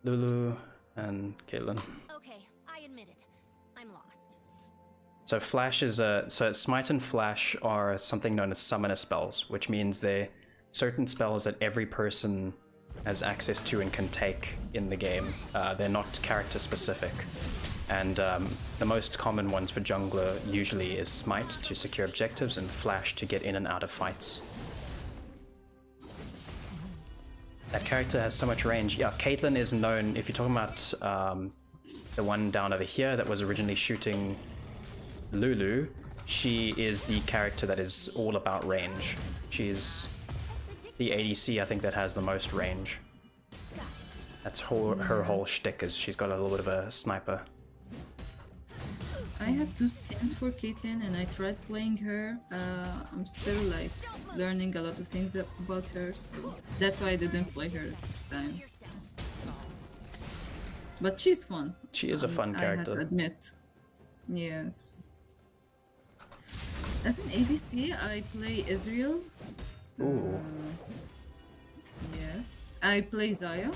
Lulu and Caitlyn. Okay, I admit it. I'm lost. So flash is so smite and flash are something known as summoner spells, which means they're certain spells that every person has access to and can take in the game. They're not character specific. And the most common ones for jungler usually is smite to secure objectives and flash to get in and out of fights. That character has so much range. Yeah, Caitlyn is known, if you're talking about the one down over here that was originally shooting Lulu, she is the character that is all about range. She's the ADC, I think, that has the most range. That's her whole shtick, is she's got a little bit of a sniper. I have 2 skins for Caitlyn, and I tried playing her. I'm still like learning a lot of things about her, so that's why I didn't play her this time. But she's fun. She is a fun character. I have to admit. Yes. As an ADC, I play Israel. Ooh. Yes. I play Zaya.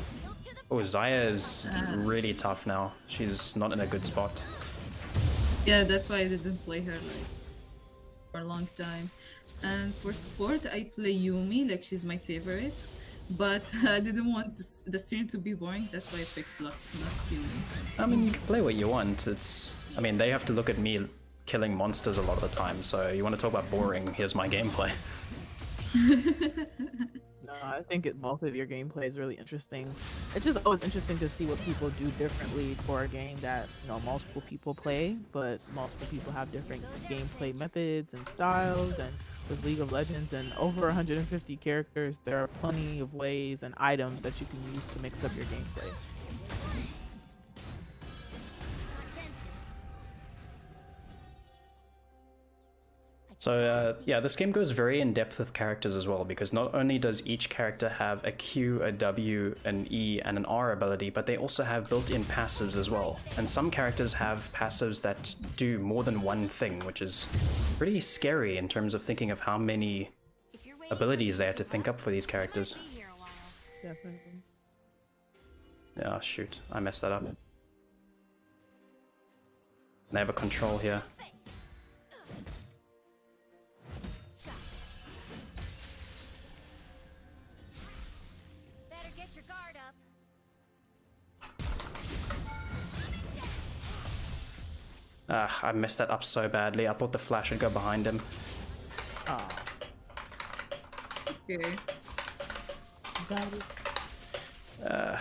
Oh, Zaya is really tough now. She's not in a good spot. Yeah, that's why I didn't play her like for a long time. And for support, I play Yumi, like she's my favorite. But I didn't want the stream to be boring, that's why I picked Lux, not Yumi. I mean, you can play what you want. I mean, they have to look at me killing monsters a lot of the time, so you want to talk about boring, here's my gameplay. No, I think both of your gameplay is really interesting. It's just always interesting to see what people do differently for a game that, you know, multiple people play, but multiple people have different gameplay methods and styles. And with League of Legends and over 150 characters, there are plenty of ways and items that you can use to mix up your gameplay. So yeah, this game goes very in depth with characters as well, because not only does each character have a Q, a W, an E, and an R ability, but they also have built-in passives as well. And some characters have passives that do more than one thing, which is pretty scary in terms of thinking of how many abilities they have to think up for these characters. Definitely. Yeah, shoot, I messed that up. They have a control here. I messed that up so badly. I thought the flash would go behind him. Oh. Okay. Got it.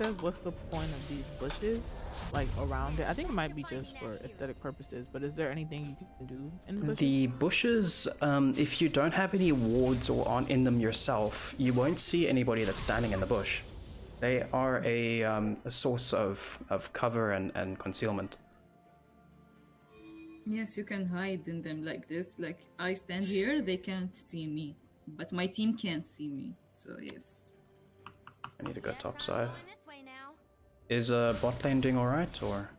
says, what's the point of these bushes like around it? I think it might be just for aesthetic purposes, but is there anything you can do in the bushes? The bushes, if you don't have any wards or aren't in them yourself, you won't see anybody that's standing in the bush. They are a source of cover and concealment. Yes, you can hide in them like this. Like, I stand here, they can't see me. But my team can't see me, so yes. I need to go Guess top I'm side. going this way now. Is bot lane doing alright, or?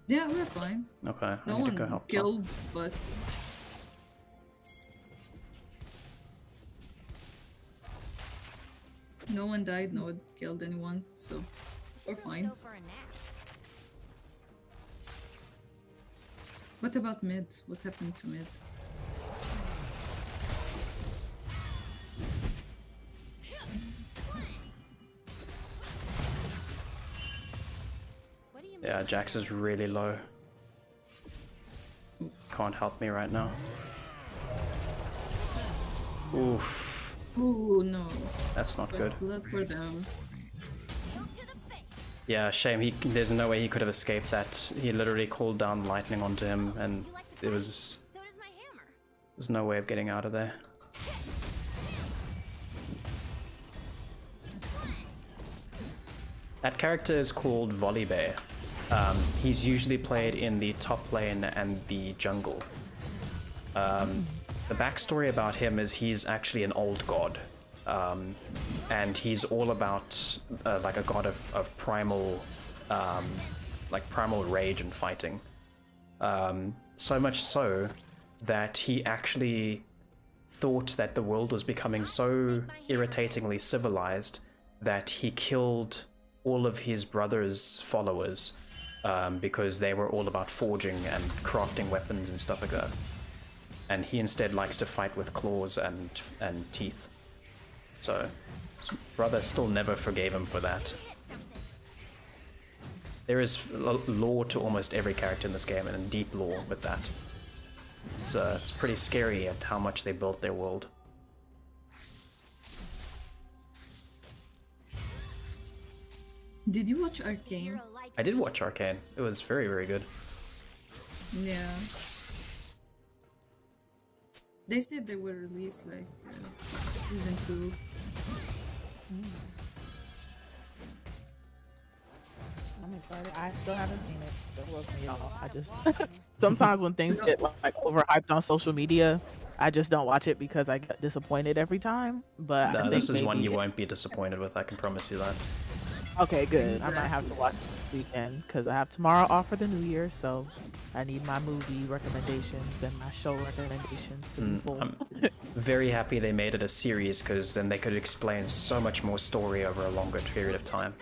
Yeah, we're fine. Okay, I No need to go one help top. killed, but... No one died, no one killed anyone, so we're Let's fine. go for a nap. What about mid? What happened to mid? What do you mean? Yeah, Jax is really low. Can't help me right now. Oof, Oh no. that's not good. First blood for them. Go to the face. Yeah, shame. There's no way he could have escaped that. He literally called down lightning onto him, and You like to there fight? was So does my hammer. there's no way of getting out of there. That character is called Volibear. He's usually played in the top lane and the jungle. The backstory about him is he's actually an old god. And he's all about like a god of primal, like primal rage and fighting. So much so that he actually thought that the world was becoming so irritatingly civilized that he killed all of his brother's followers because they were all about forging and crafting weapons and stuff like that. And he instead likes to fight with claws and teeth. So his brother still never forgave him for that. There is lore to almost every character in this game, and deep lore with that. It's pretty scary at how much they built their world. Did you watch Arcane? Hero likes I did watch Arcane. It was very, very good. Yeah. They said they will release like season 2. I'm excited. I still haven't seen it. It wasn't y'all. I just sometimes when things get like overhyped on social media, I just don't watch it because I get disappointed every time. But I No, think this is one maybe you won't be disappointed with, I can promise you that. Okay, good. I might have to watch it this weekend because I have tomorrow off for the new year, so I need my movie recommendations and my show recommendations to be full. I'm very happy they made it a series, because then they could explain so much more story over a longer period of time.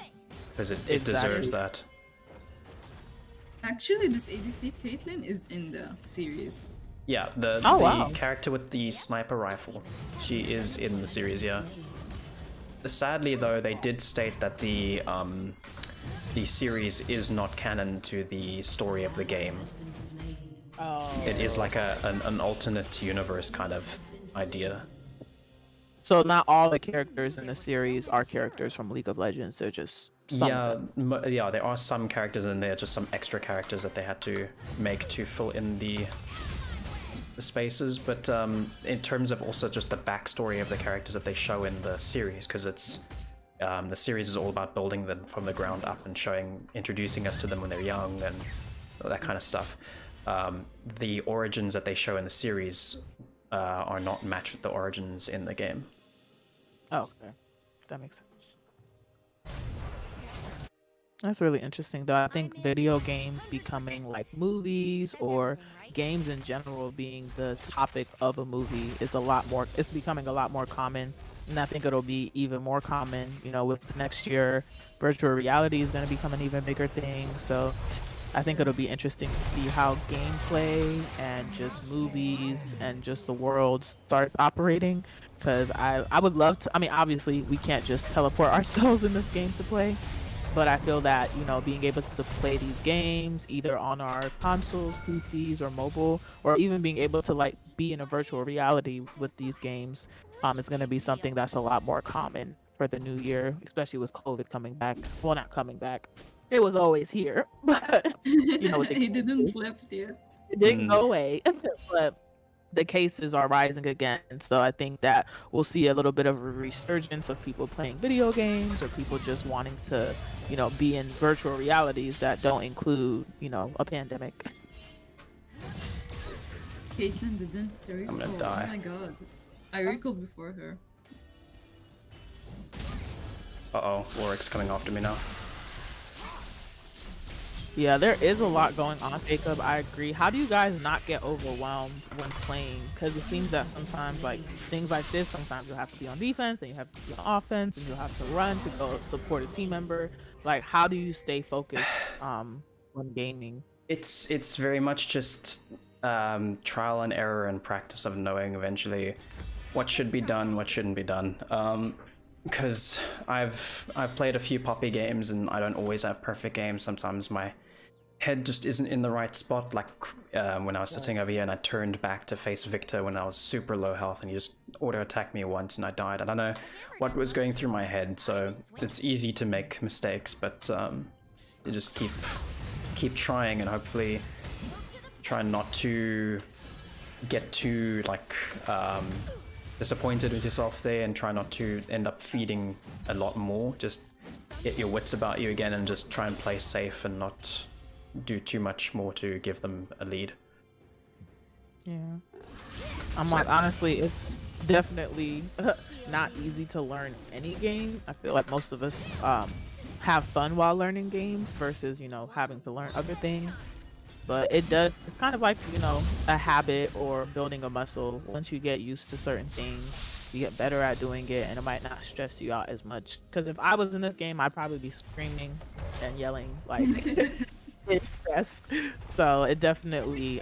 Because it deserves that. Actually, this ADC Caitlyn is in the series. Yeah, the wow. character with the sniper rifle, she is in the series, yeah. Sadly, though, they did state that the series is not canon to the story of the game. Oh. It is like an alternate universe kind of idea. So not all the characters in the series are characters from League of Legends. They're just some of them. Yeah, there are some characters in there, just some extra characters that they had to make to fill in the spaces, but in terms of also just the backstory of the characters that they show in the series, because it's the series is all about building them from the ground up and introducing us to them when they're young and that kind of stuff. The origins that they show in the series are not matched with the origins in the game. Oh, okay. That makes sense. That's really interesting, though. I think video games becoming like movies or games in general being the topic of a movie is it's becoming a lot more common. And I think it'll be even more common, with next year, virtual reality is going to become an even bigger thing. So I think it'll be interesting to see how gameplay and just movies and just the world starts operating. Because I would love to, obviously we can't just teleport ourselves in this game to play. But I feel that, being able to play these games either on our consoles, PCs, or mobile, or even being able to be in a virtual reality with these games is going to be something that's a lot more common for the new year, especially with COVID coming back. Well, not coming back. It was always here, but you know what the He case didn't is. left yet. It didn't go away, but the cases are rising again. So I think that we'll see a little bit of a resurgence of people playing video games or people just wanting to, you know, be in virtual realities that don't include, you know, a pandemic. Caitlyn didn't recall. gonna die. Oh my god. I recalled before her. Uh-oh, Warwick's coming after me now. Yeah, there is a lot going on, Jacob. I agree. How do you guys not get overwhelmed when playing? Because it seems that sometimes, like things like this, sometimes you'll have to be on defense and you have to be on offense and you'll have to run to go support a team member. Like, how do you stay focused when gaming? It's very much just trial and error and practice of knowing eventually what should be done, what shouldn't be done. Because I've played a few Poppy games and I don't always have perfect games. Sometimes my head just isn't in the right spot, like when I was sitting over here and I turned back to face Victor when I was super low health and he just auto-attacked me once and I died. I don't know what was going through my head, so it's easy to make mistakes, but you just keep trying and hopefully try not to get too like disappointed with yourself there and try not to end up feeding a lot more. Just get your wits about you again and just try and play safe and not do too much more to give them a lead. Yeah. I'm like, honestly, it's definitely not easy to learn any game. I feel like most of us have fun while learning games versus, you know, having to learn other things. But it's kind of like, you know, a habit or building a muscle. Once you get used to certain things, you get better at doing it and it might not stress you out as much. Because if I was in this game, I'd probably be screaming and yelling like it's stress. So it definitely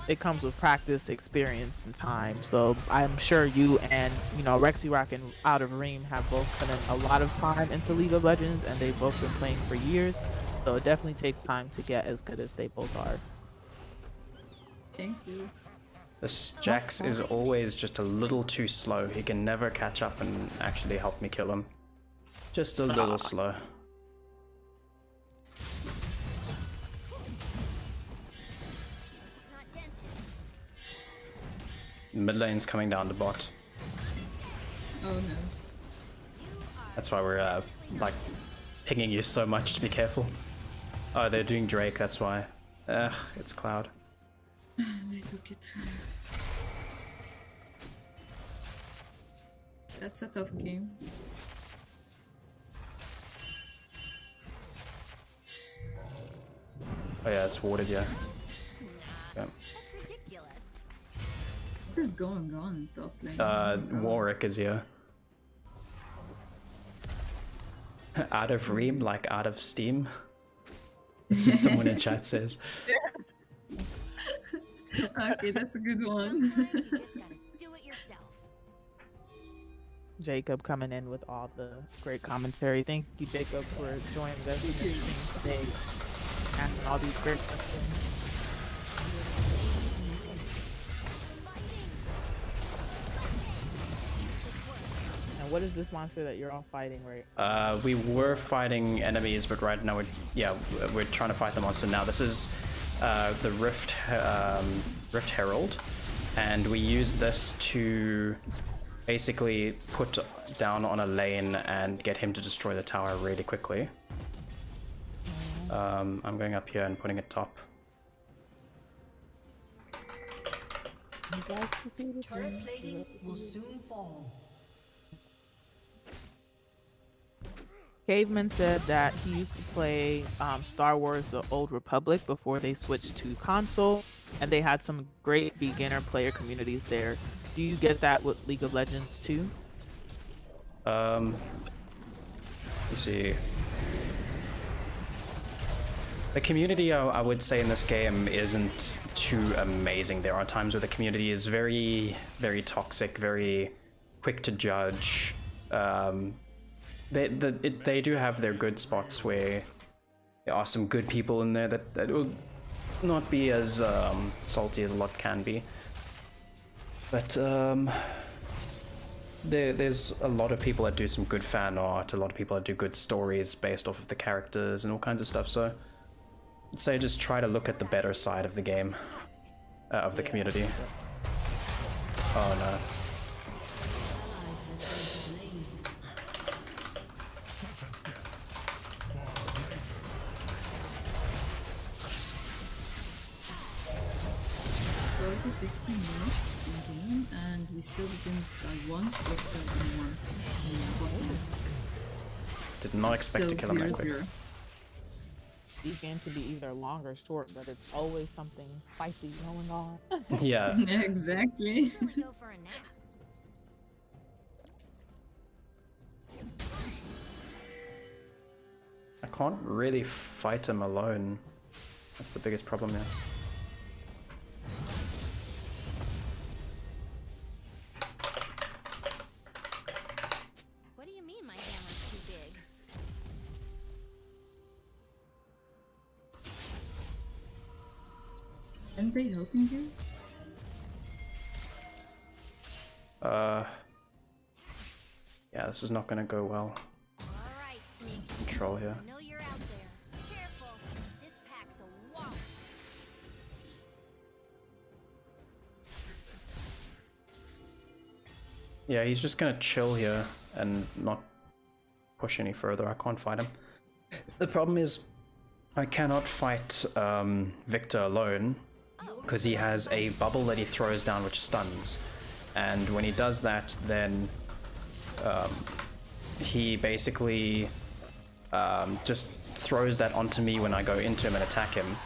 it comes with practice, experience, and time. So I'm sure you and, you know, RhexiRock and OutofReem have both put in a lot of time into League of Legends and they've both been playing for years. So it definitely takes time to get as good as they both are. Thank you. This Jax is always just a little too slow. He can never catch up and actually help me kill him. Just a little slow. Mid lane's coming down the bot. Oh no. That's why we're like pinging you so much to be careful. Oh, they're doing Drake, that's why. It's Cloud. They took it. That's a tough game. Oh yeah, it's warded, yeah. Yeah. That's ridiculous. What is going on in top lane? Warwick is here. Out of Ream, like out of Steam. That's what someone in chat says. Okay, that's a good one. Sometimes you just gotta do it yourself. Jacob coming in with all the great commentary. Thank you, Jacob, for joining us in the stream today, asking all these great questions. And what is this monster that you're all fighting right? We were fighting enemies, but right now we're trying to fight the monster now. This is the Rift Herald, and we use this to basically put down on a lane and get him to destroy the tower really quickly. I'm going up here and putting it top. Turret plating will soon fall. Caveman said that he used to play Star Wars: The Old Republic before they switched to console, and they had some great beginner player communities there. Do you get that with League of Legends too? Let's see. The community, I would say, in this game isn't too amazing. There are times where the community is very, very toxic, very quick to judge. They do have their good spots where there are some good people in there that will not be as there's a lot of people that do some good fan art, a lot of people that do good stories based off of the characters and all kinds of stuff. So I'd say just try to look at the better side of the game, of the community. Oh no. It's already 15 minutes in game and we still didn't die once or kill anyone. Did not expect to kill him that quick. 0-0. These games can be either long or short, but it's always something spicy going on. Yeah. Yeah, exactly. Should we go for a nap? I can't really fight him alone. That's the biggest problem here. What do you mean my hammer's too big? Aren't they helping you? Yeah, this is not gonna go well. Alright, Sneak. Control here. I know you're out there. Careful. This pack's a wall. Yeah, he's just gonna chill here and not push any further. I can't fight him. The problem is I cannot fight Victor alone because he has a bubble that he throws down which stuns. And when he does that, then he basically just throws that onto me when I go into him and attack him.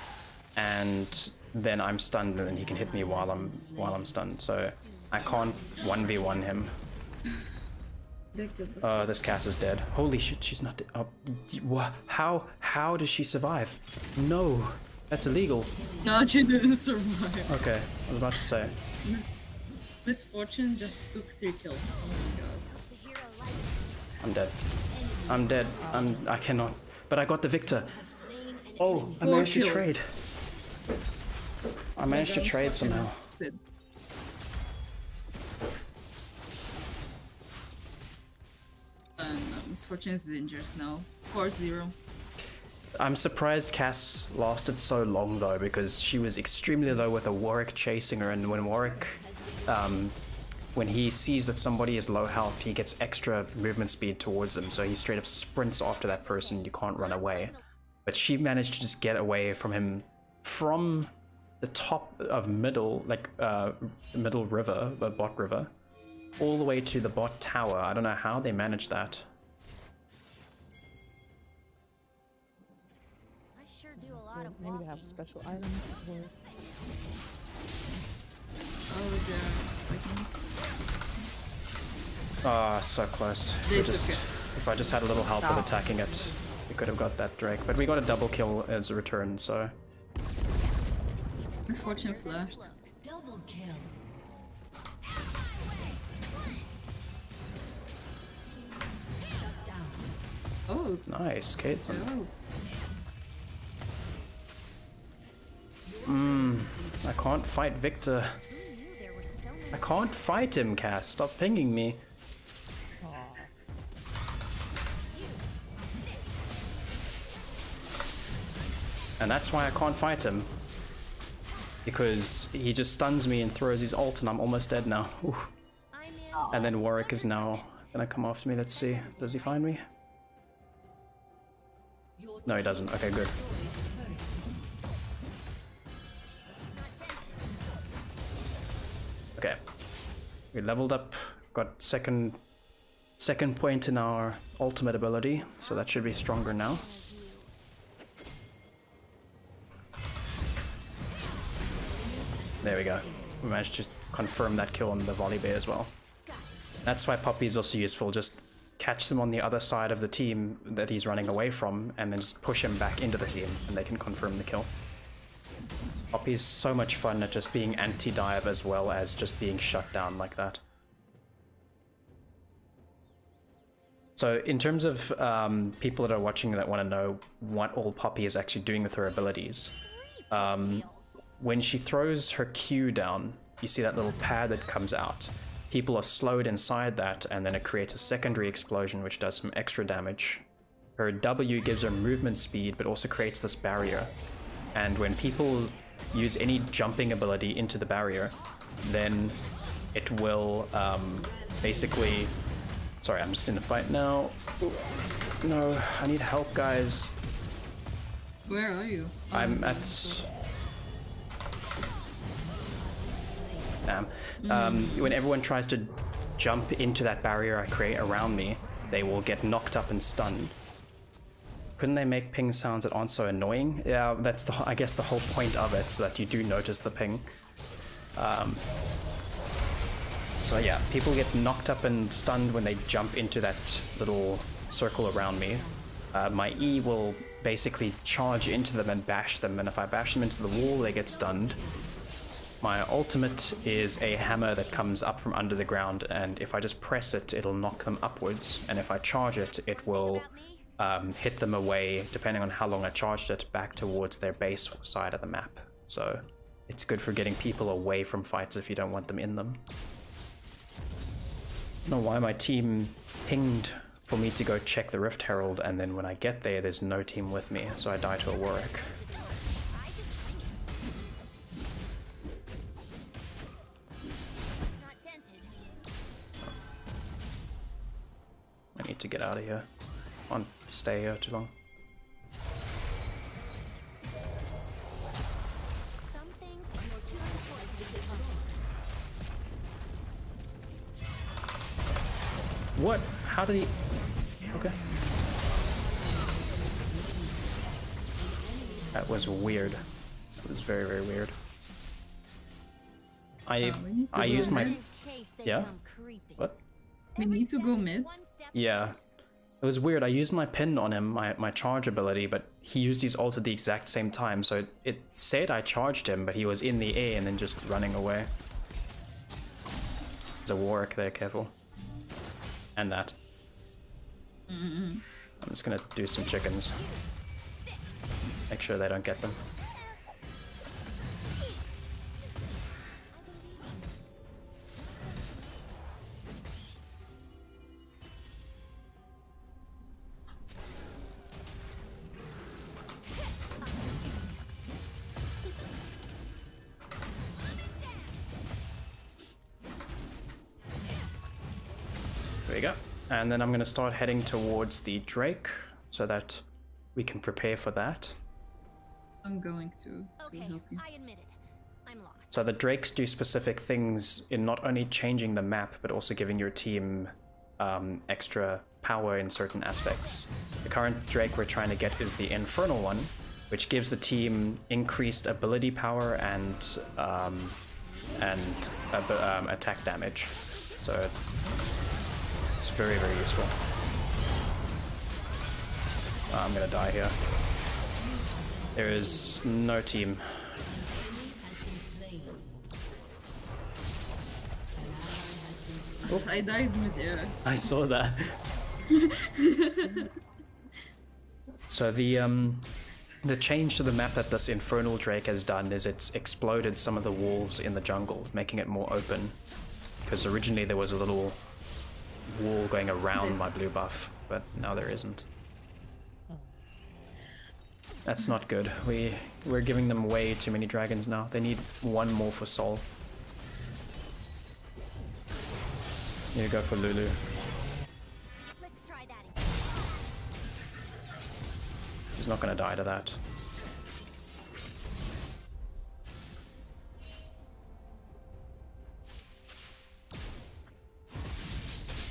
And then I'm stunned and then he can hit me while I'm stunned. So I can't 1v1 him. This Cass is dead. Holy shit, she's not dead. Oh, how does she survive? No, that's illegal. No, she didn't survive. Okay, I was about to say. Misfortune just took 3 kills. Oh my god. The hero light. I'm dead. I'm dead. I cannot. But I got the Victor. Oh, I 4 managed to kills. trade. I managed to trade somehow. Misfortune is dangerous now. 4-0. I'm surprised Cass lasted so long though, because she was extremely low with a Warwick chasing her, and when Warwick, when he sees that somebody is low health, he gets extra movement speed towards them, so he straight up sprints after that person. You can't run away. But she managed to just get away from him from the top of middle, like middle river, the bot river, all the way to the bot tower. I don't know how they managed that. I sure do a lot of Maybe they have walking. special items. Or... Oh, they're fighting. Ah, so close. They Just, took it. if I just had a little help with attacking it, we could have got that Drake. But we got a double kill as a return, so... Misfortune flashed. Double kill. Oh, Nice, Caitlyn. no. I can't fight Victor. Who knew there were so many? I can't fight him, Cass. Stop pinging me. And that's why I can't fight him. Because he just stuns me and throws his ult and I'm almost dead now. Ooh. I'm in. And then Warwick is now gonna come after me. Let's see. Does he find me? No, he doesn't. Okay, good. Okay. We leveled up. Got second point in our ultimate ability, so that should be stronger now. There we go. We managed to confirm that kill on the volley bay as well. That's why Poppy is also useful. Just catch them on the other side of the team that he's running away from, and then just push him back into the team, and they can confirm the kill. Poppy's so much fun at just being anti-dive as well as just being shut down like that. So in terms of people that are watching that want to know what all Poppy is actually doing with her abilities, when she throws her Q down, you see that little pad that comes out. people are slowed inside that, and then it creates a secondary explosion which does some extra damage. Her W gives her movement speed, but also creates this barrier. And when people use any jumping ability into the barrier, then it will basically... Sorry, I'm just in a fight now. Ooh, no, I need help, guys. Where are you? I'm at... When everyone tries to jump into that barrier I create around me, they will get knocked up and stunned. Couldn't they make ping sounds that aren't so annoying? Yeah, that's I guess the whole point of it, so that you do notice the ping. So yeah, people get knocked up and stunned when they jump into that little circle around me. My E will basically charge into them and bash them, and if I bash them into the wall, they get stunned. My ultimate is a hammer that comes up from under the ground, and if I just press it, it'll knock them upwards, and if I charge it, it will hit them away, depending on how long I charged it, back towards their base side of the map. So it's good for getting people away from fights if you don't want them in them. I don't know why my team pinged for me to go check the Rift Herald, and then when I get there, there's no team with me, so I die to a Warwick. I need to get out of here. I can't stay here too long. What? How did he... Okay. That was weird. That was very, very weird. I used my... Yeah? What? We need to go mid. Yeah. It was weird. I used my pin on him, my charge ability, but he used his ult at the exact same time, so it said I charged him, but he was in the air and then just running away. There's a Warwick there, careful. And that. I'm just gonna do some chickens. Make sure they don't get them. There we go. And then I'm going to start heading towards the Drake so that we can prepare for that. I'm going to help you. I admit it. I'm lost. So the Drakes do specific things in not only changing the map, but also giving your team extra power in certain aspects. The current Drake we're trying to get is the Infernal one, which gives the team increased ability power and attack damage. So it's very, very useful. I'm gonna die here. There is no team. Oh, I died mid-air. I saw that. So the change to the map that this Infernal Drake has done is it's exploded some of the walls in the jungle, making it more open. Because originally there was a little wall going around my blue buff, but now there isn't. That's not good. We're giving them way too many dragons now. They need one more for Sol. Need to go for Lulu. Let's try that again. He's not gonna die to that.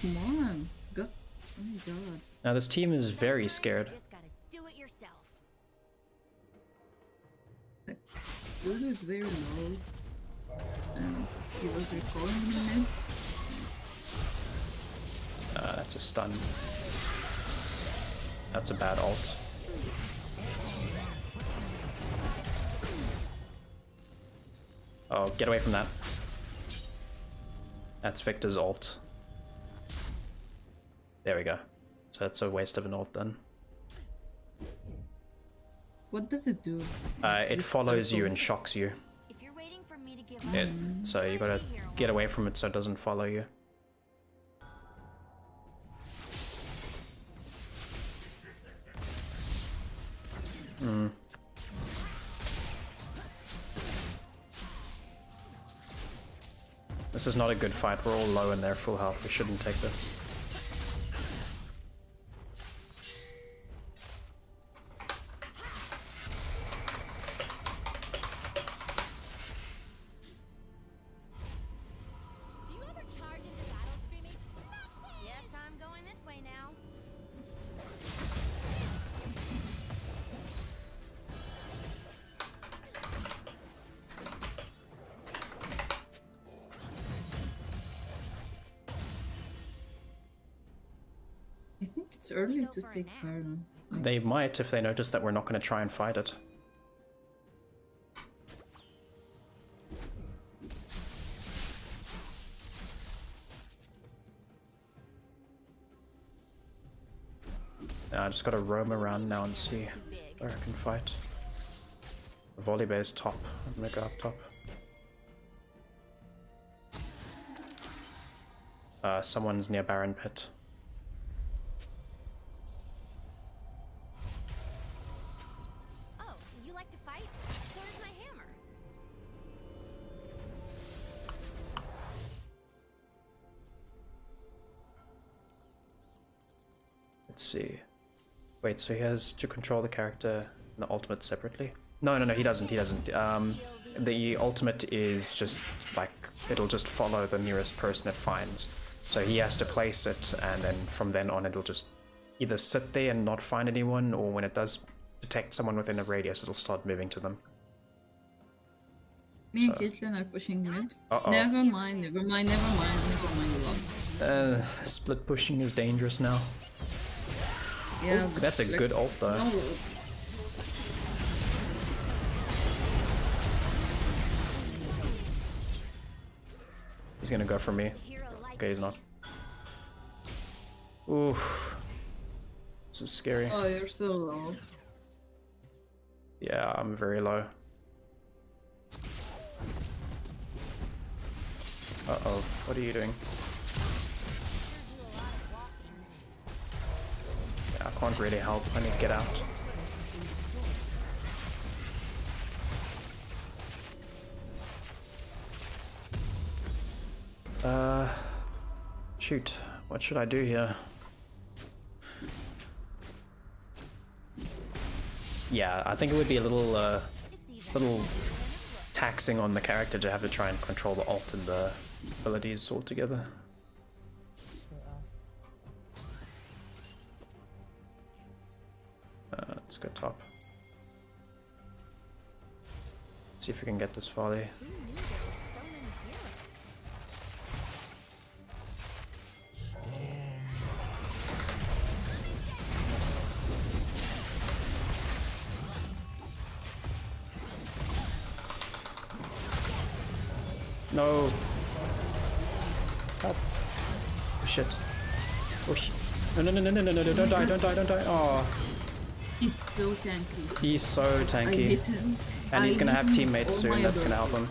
Come on. God. Oh my god. Now this team is very scared. You just gotta do it yourself. Lulu is very low. And he was recalling in it. That's a stun. That's a bad ult. Oh, get away from that. That's Victor's ult. There we go. So that's a waste of an ult then. What does it do? It This follows you circle. and shocks you. If you're waiting for me to give So you gotta get away from it so it doesn't follow you. This is not a good fight. We're all low and they're full health. We shouldn't take this. Do you ever charge into battle screaming, "Maxi!" Yes, I'm going this way now. I think it's early to take Baron. They might if they notice that we're not going to try and fight it. I just gotta roam around now and see where I can fight. The volley is top. I'm gonna go up top. Someone's near Baron Pit. Oh, you like to fight? Where's my hammer? Let's see. Wait, so he has to control the character and the ultimate separately? No, he doesn't, the ultimate is just, like, it'll just follow the nearest person it finds. So he has to place it, and then from then on it'll just either sit there and not find anyone, or when it does detect someone within a radius, it'll start moving to them. Me and Caitlyn are pushing mid. Uh-oh. Never mind, we lost. Split pushing is dangerous now. Yeah, Ooh, that's a good ult though. No, He's gonna go for me. Okay, he's not. Oof. This is scary. oh, you're so low. Yeah, I'm very low. Uh-oh, what are you doing? Yeah, I can't really help. I need to get out. Shoot. What should I do here? Yeah, I think it would be a little taxing on the character to have to try and control the ult and the abilities all together. Let's go top. See if we can get this volley. No. Help. Oh, shit. Oh, no, don't die. Oh. He's so tanky. He's so I tanky. hit him. And he's gonna I have hit him teammates with soon, all that's my gonna help him.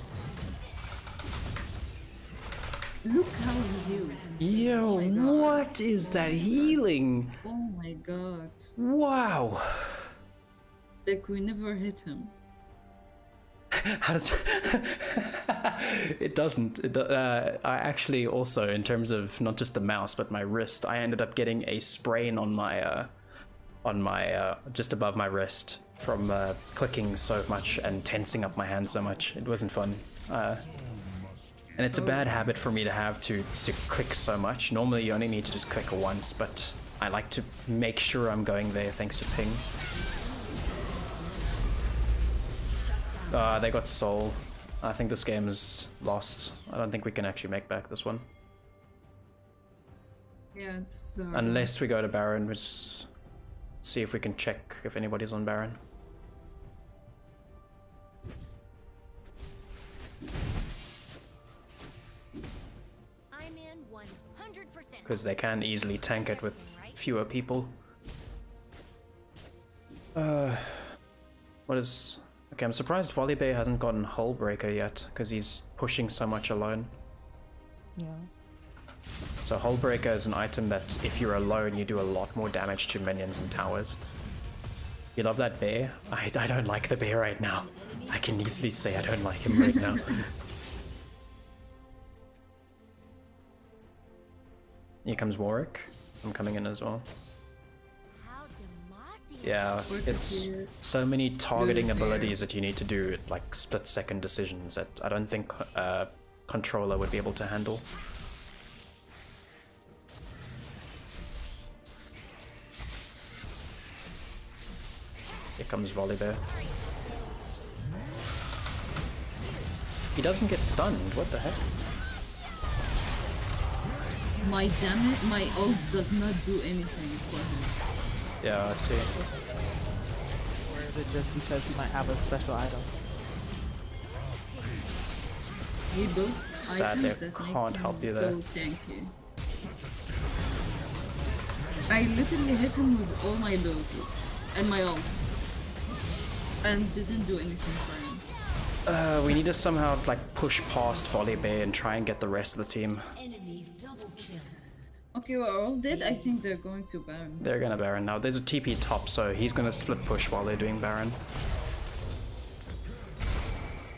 Look how he healed. Yo, Oh my God. what is that healing? Oh my god. Wow. Like, we never hit him. How does it doesn't. I actually also, in terms of not just the mouse but my wrist, I ended up getting a sprain on my just above my wrist from clicking so much and tensing up my hand so much. It wasn't fun. And it's a bad habit for me to have to click so much. Normally you only need to just click once, but I like to make sure I'm going there thanks to ping. They got soul. I think this game is lost. I don't think we can actually make back this one. Yeah, so... Unless we go to Baron, which... see if we can check if anybody's on Baron. I'm in 100%. Because they can easily tank it with fewer people. What is... okay, I'm surprised Volleybay hasn't gotten Hull Breaker yet, because he's pushing so much alone. Yeah. So Hullbreaker is an item that if you're alone, you do a lot more damage to minions and towers. You love that bear? I don't like the bear right now. I can easily say I don't like him right now. Here comes Warwick. I'm coming in as well. How Demacia. Yeah, Warwick it's is here. so many targeting Blue's here. abilities that you need to do, like split-second decisions that I don't think controller would be able to handle. Here comes Volibear. He doesn't get stunned, what the heck? My damage, my ult does not do anything for him. Yeah, I see. Or is it just because he might have a special item? He built Sadly, items I that make can't him help you there. so tanky. I literally hit him with all my abilities and my ult, and didn't do anything for him. We need to somehow like push past Volibear and try and get the rest of the team. Enemy double kill. Okay, we're all dead. I think they're going to Baron. They're gonna Baron now. There's a TP top, so he's gonna split push while they're doing Baron.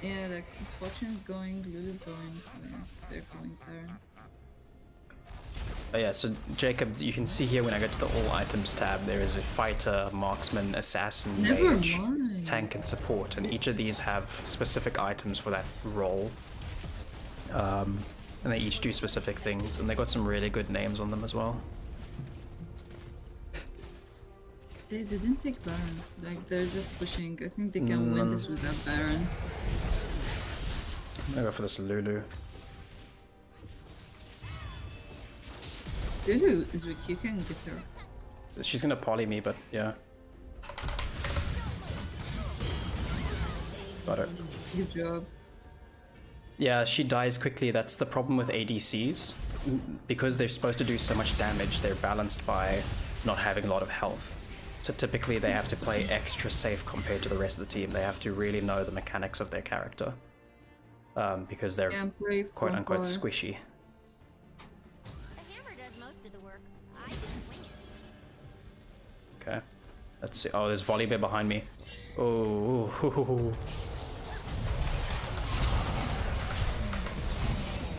Yeah, like Misfortune's going, Lulu's going, so yeah, they're going Baron. Oh yeah, so Jacob, you can see here when I go to the all items tab, there is a fighter, marksman, assassin, Never mage, mind. tank, and support, and each of these have specific items for that role. And they each do specific things, and they got some really good names on them as well. They didn't take Baron. Like, they're just pushing. I think they can win this without Baron. I'm gonna go for this Lulu. Lulu is weak, you can get her. She's gonna poly me, but yeah. Got her. Good job. Yeah, she dies quickly. That's the problem with ADCs. Because they're supposed to do so much damage, they're balanced by not having a lot of health. So typically they have to play extra safe compared to the rest of the team. They have to really know the mechanics of their character. Because they're Play quote unquote power. squishy. The hammer does most of the work. I just wing it. Okay. Let's see. Oh, there's Volibear behind me. Oh.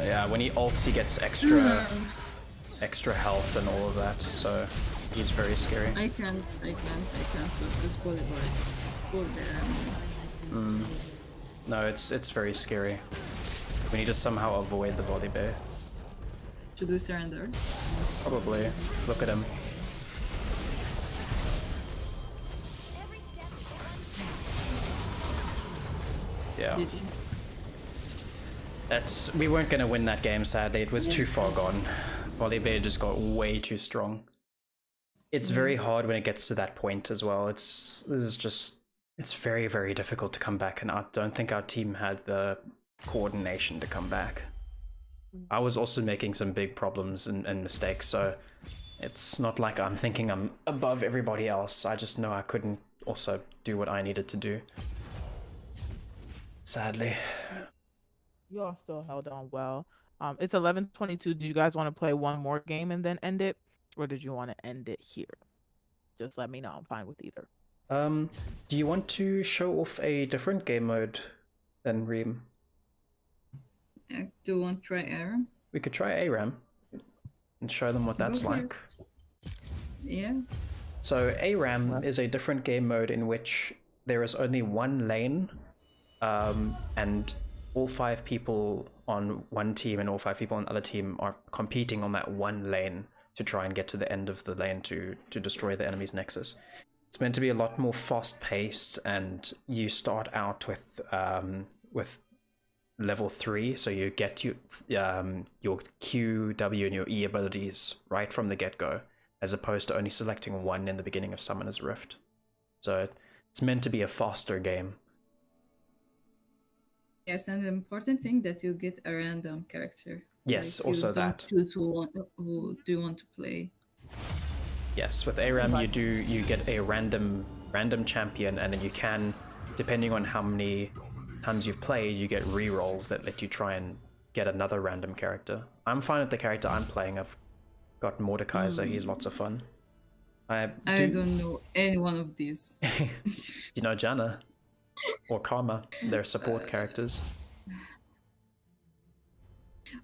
Yeah, when he ults, he gets extra health and all of that, so he's very scary. I can't with this Volibear. No, it's very scary. We need to somehow avoid the Volibear. Should we surrender? Probably. Let's look at him. Every step Yeah. GG. We weren't gonna win that game, sadly. It was too far gone. Volibear just got way too strong. It's very hard when it gets to that point as well. It's very, very difficult to come back, and I don't think our team had the coordination to come back. I was also making some big problems and mistakes, so it's not like I'm thinking I'm above everybody else. I just know I couldn't also do what I needed to do. Sadly. You all still held on well. It's 11:22. Do you guys want to play one more game and then end it, or did you want to end it here? Just let me know. I'm fine with either. Do you want to show off a different game mode than Reem? Do you want to try Aram? We could try ARAM and show them what that's Go for like. Yeah. So ARAM is a different game mode in which there is only one lane, and all 5 people on one team and all 5 people on the other team are competing on that one lane to try and get to the end of the lane to destroy the enemy's nexus. It's meant to be a lot more fast-paced, and you start out with level 3, so you get your Q, W, and your E abilities right from the get-go, as opposed to only selecting one in the beginning of Summoner's Rift. So it's meant to be a faster game. Yes, and the important thing that you get a random character. Yes, Like, also you don't that. choose who do you want to play. Yes, with ARAM you get a random champion, and then you can, depending on how many times you've played, you get rerolls that let you try and get another random character. I'm fine with the character I'm playing. I've got Mordekaiser. He's lots of fun. I don't know any one of these. You know Janna or Karma. They're support characters.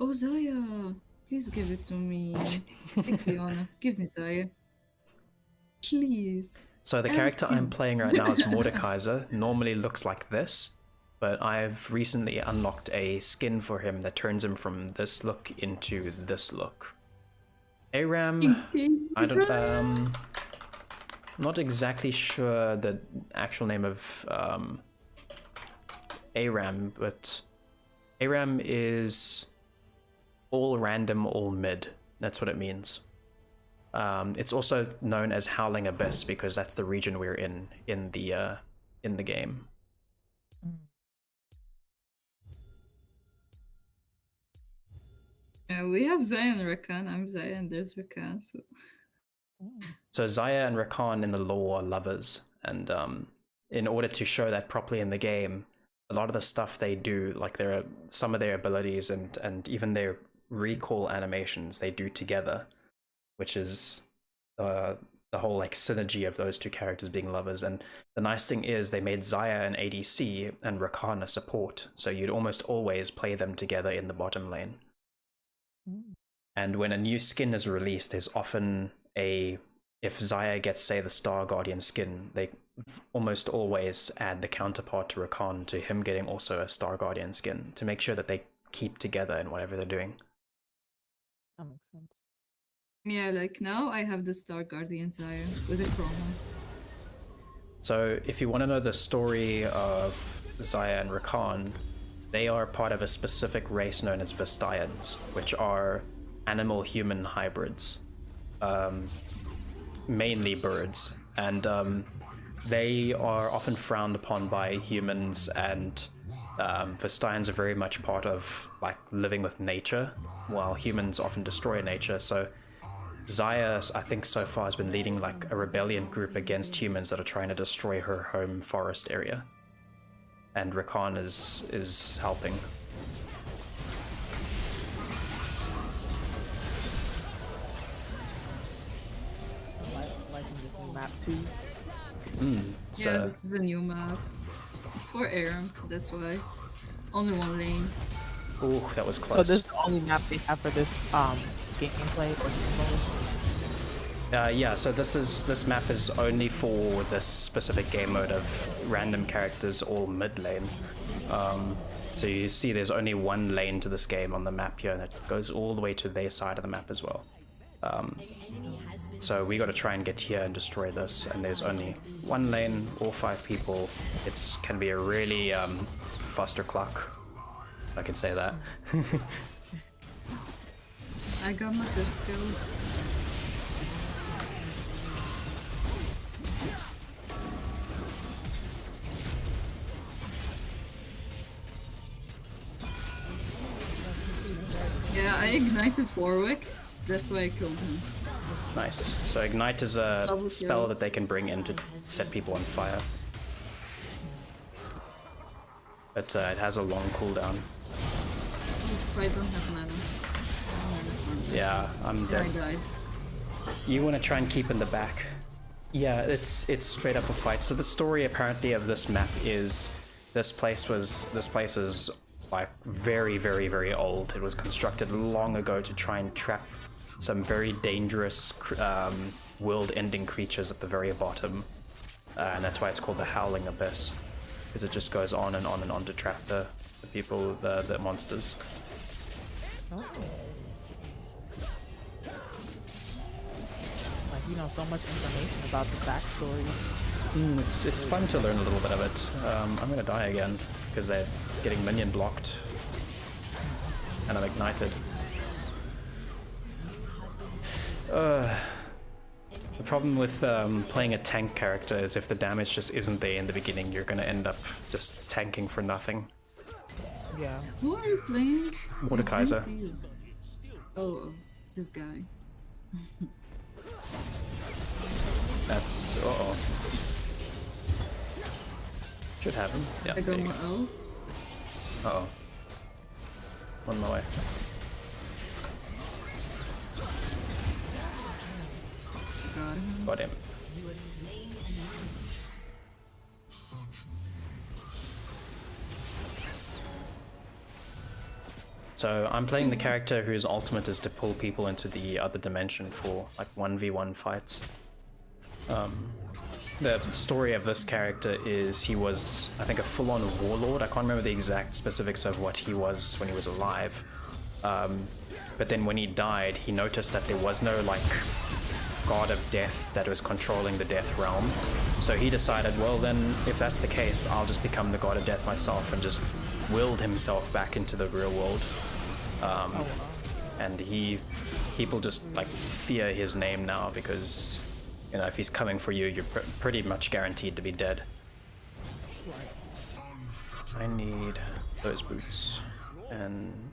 Oh, Zaya! Please give it to me. Quick, Leona, give me Zaya. Please. So the character I'm playing right now is Mordekaiser. Normally looks like this, but I've recently unlocked a skin for him that turns him from this look into this look. Aram, I don't, not exactly sure the actual name of Aram, but Aram is all random, all mid. That's what it means. It's also known as Howling Abyss because that's the region we're in the game. We have Zaya and Rakan. I'm Zaya and there's Rakan. So Zaya and Rakan in the lore are lovers, and in order to show that properly in the game, a lot of the stuff they do, like some of their abilities and even their recall animations, they do together, which is the whole like synergy of those two characters being lovers. And the nice thing is they made Zaya an ADC and Rakan a support, so you'd almost always play them together in the bottom lane. And when a new skin is released, there's often if Zaya gets, say, the Star Guardian skin, they almost always add the counterpart to Rakan to him getting also a Star Guardian skin to make sure that they keep together in whatever they're doing. That makes sense. Yeah, like now I have the Star Guardian Zaya with a chroma. So if you want to know the story of Zaya and Rakan, they are part of a specific race known as Vestians, which are animal-human hybrids. Mainly birds, and they are often frowned upon by humans, and Vestians are very much part of like living with nature, while humans often destroy nature. So Zaya, I think so far, has been leading like a rebellion group against humans that are trying to destroy her home forest area, and Rakan is helping. Map 2. Yeah, this is a new map. It's for Aram, that's why. Only one lane. Ooh, that was close. So this is the only map they have for this gameplay or yeah, so this map is only for this specific game mode of random characters all mid lane. So you see there's only one lane to this game on the map here, and it goes all the way to their side of the map as well. So we got to try and get here and destroy this, and there's only one lane, all 5 people. It can be a really faster clock, if I can say that. I got my first kill. Yeah, I ignited Warwick. That's why I killed him. Nice. So Ignite is a spell that they can bring in to set people on fire. But it has a long cooldown. If I don't have mana. Yeah, I'm dead. I died. You want to try and keep in the back. Yeah, it's straight up a fight. So the story apparently of this map is this place is like very, very, very old. It was constructed long ago to try and trap some very dangerous world-ending creatures at the very bottom, and that's why it's called the Howling Abyss, because it just goes on and on and on to trap the people, the monsters. Oh. Like, you know, so much information about the backstories. It's fun to learn a little bit of it. I'm gonna die again because they're getting minion blocked, and I'm ignited. The problem with playing a tank character is if the damage just isn't there in the beginning, you're gonna end up just tanking for nothing. Yeah. Who are you playing? Mordekaiser. Oh, this guy. That's should have him. Yeah. I got my ult. On my way. Got him. So I'm playing the character whose ultimate is to pull people into the other dimension for like 1v1 fights. The story of this character is he was, I think, a full-on warlord. I can't remember the exact specifics of what he was when he was alive. But then when he died, he noticed that there was no like god of death that was controlling the death realm. So he decided, well then, if that's the case, I'll just become the god of death myself, and just willed himself back into the real world. And people just like fear his name now because, you know, if he's coming for you, you're pretty much guaranteed to be dead. I need those boots, and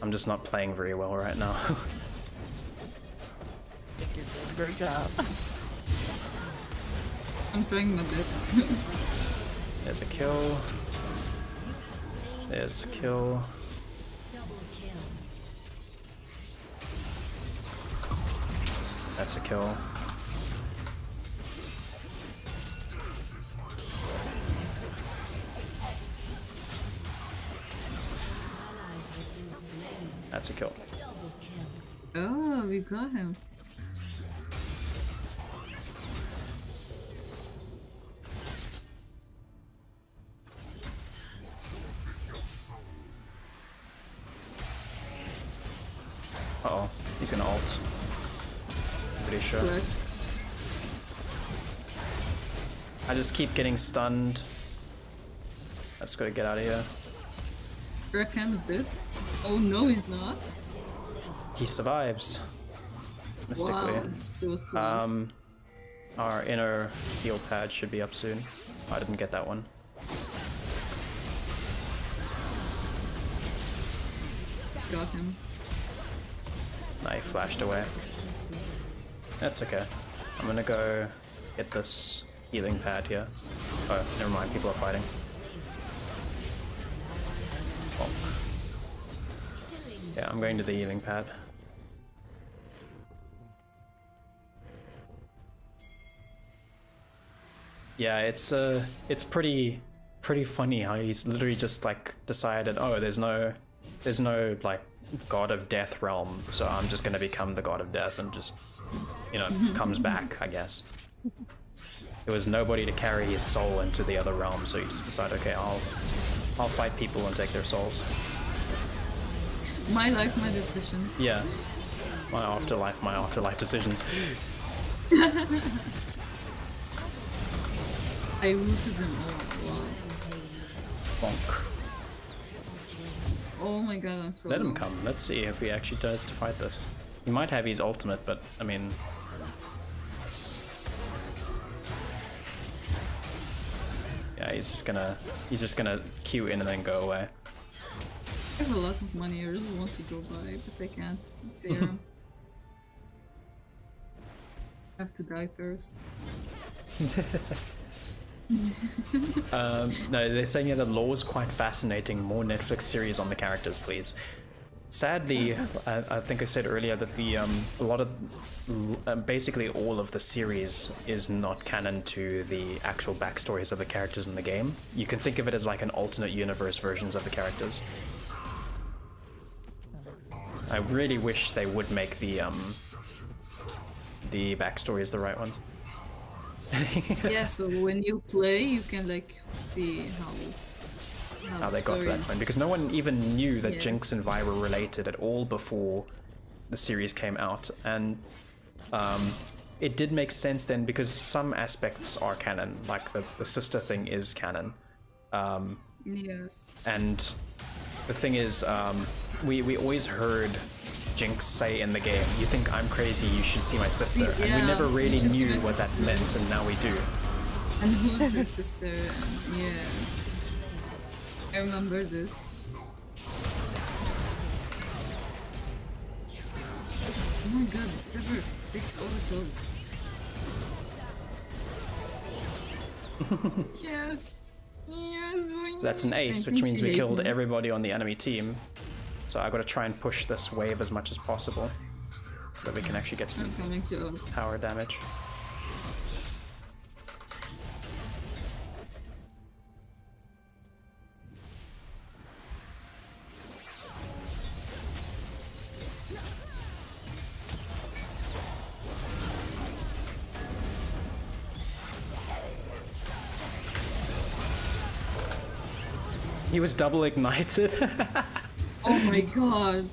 I'm just not playing very well right now. Great job. I'm trying my best. There's a kill. There's a kill. That's a kill. That's a kill. Oh, we got him. Uh-oh, he's gonna ult. Pretty sure. Good. I just keep getting stunned. I just gotta get out of here. Rakan is dead. Oh no, he's not. He survives. Mystically. Wow, that was close. Our inner heal pad should be up soon. I didn't get that one. Got him. I flashed away. That's okay. I'm gonna go get this healing pad here. Oh, never mind, people are fighting. Oh. Yeah, I'm going to the healing pad. Yeah, it's pretty funny how he's literally just like decided, oh, there's no like god of death realm, so I'm just gonna become the god of death, and just, you know, comes back, I guess. There was nobody to carry his soul into the other realm, so he just decided, okay, I'll fight people and take their souls. My life, my decisions. Yeah. My afterlife decisions. I rooted them all. Wow. Bonk. Oh my god, I'm so Let him low. come. Let's see if he actually tries to fight this. He might have his ultimate, but I mean, yeah, he's just gonna queue in and then go away. I have a lot of money, I really want to go buy, but I can't. It's zero. I have to die first. No, they're saying here the lore is quite fascinating. More Netflix series on the characters, please. Sadly, I think I said earlier that the a lot of basically all of the series is not canon to the actual backstories of the characters in the game. You can think of it as like an alternate universe versions of the characters. I really wish they would make the backstories the right ones. Yeah, so when you play, you can like see how They got to that point, because no one even knew that Yeah. Jinx and Vi were related at all before the series came out, and it did make sense then because some aspects are canon, like the sister thing is canon. Yes. And the thing is, we always heard Jinx say in the game, "You think I'm crazy, you should see my sister." And we Yeah, never really you should see knew my what that sister. meant, and now we do. And who's your sister? And yeah. I remember this. Oh my god, the server fixed all the clothes. Yes. Yes. So that's an ace, which means we killed everybody on the enemy team. So I gotta try and push this wave as much as possible. so we can actually get some I'm coming to. power damage. He was double ignited. Oh my god.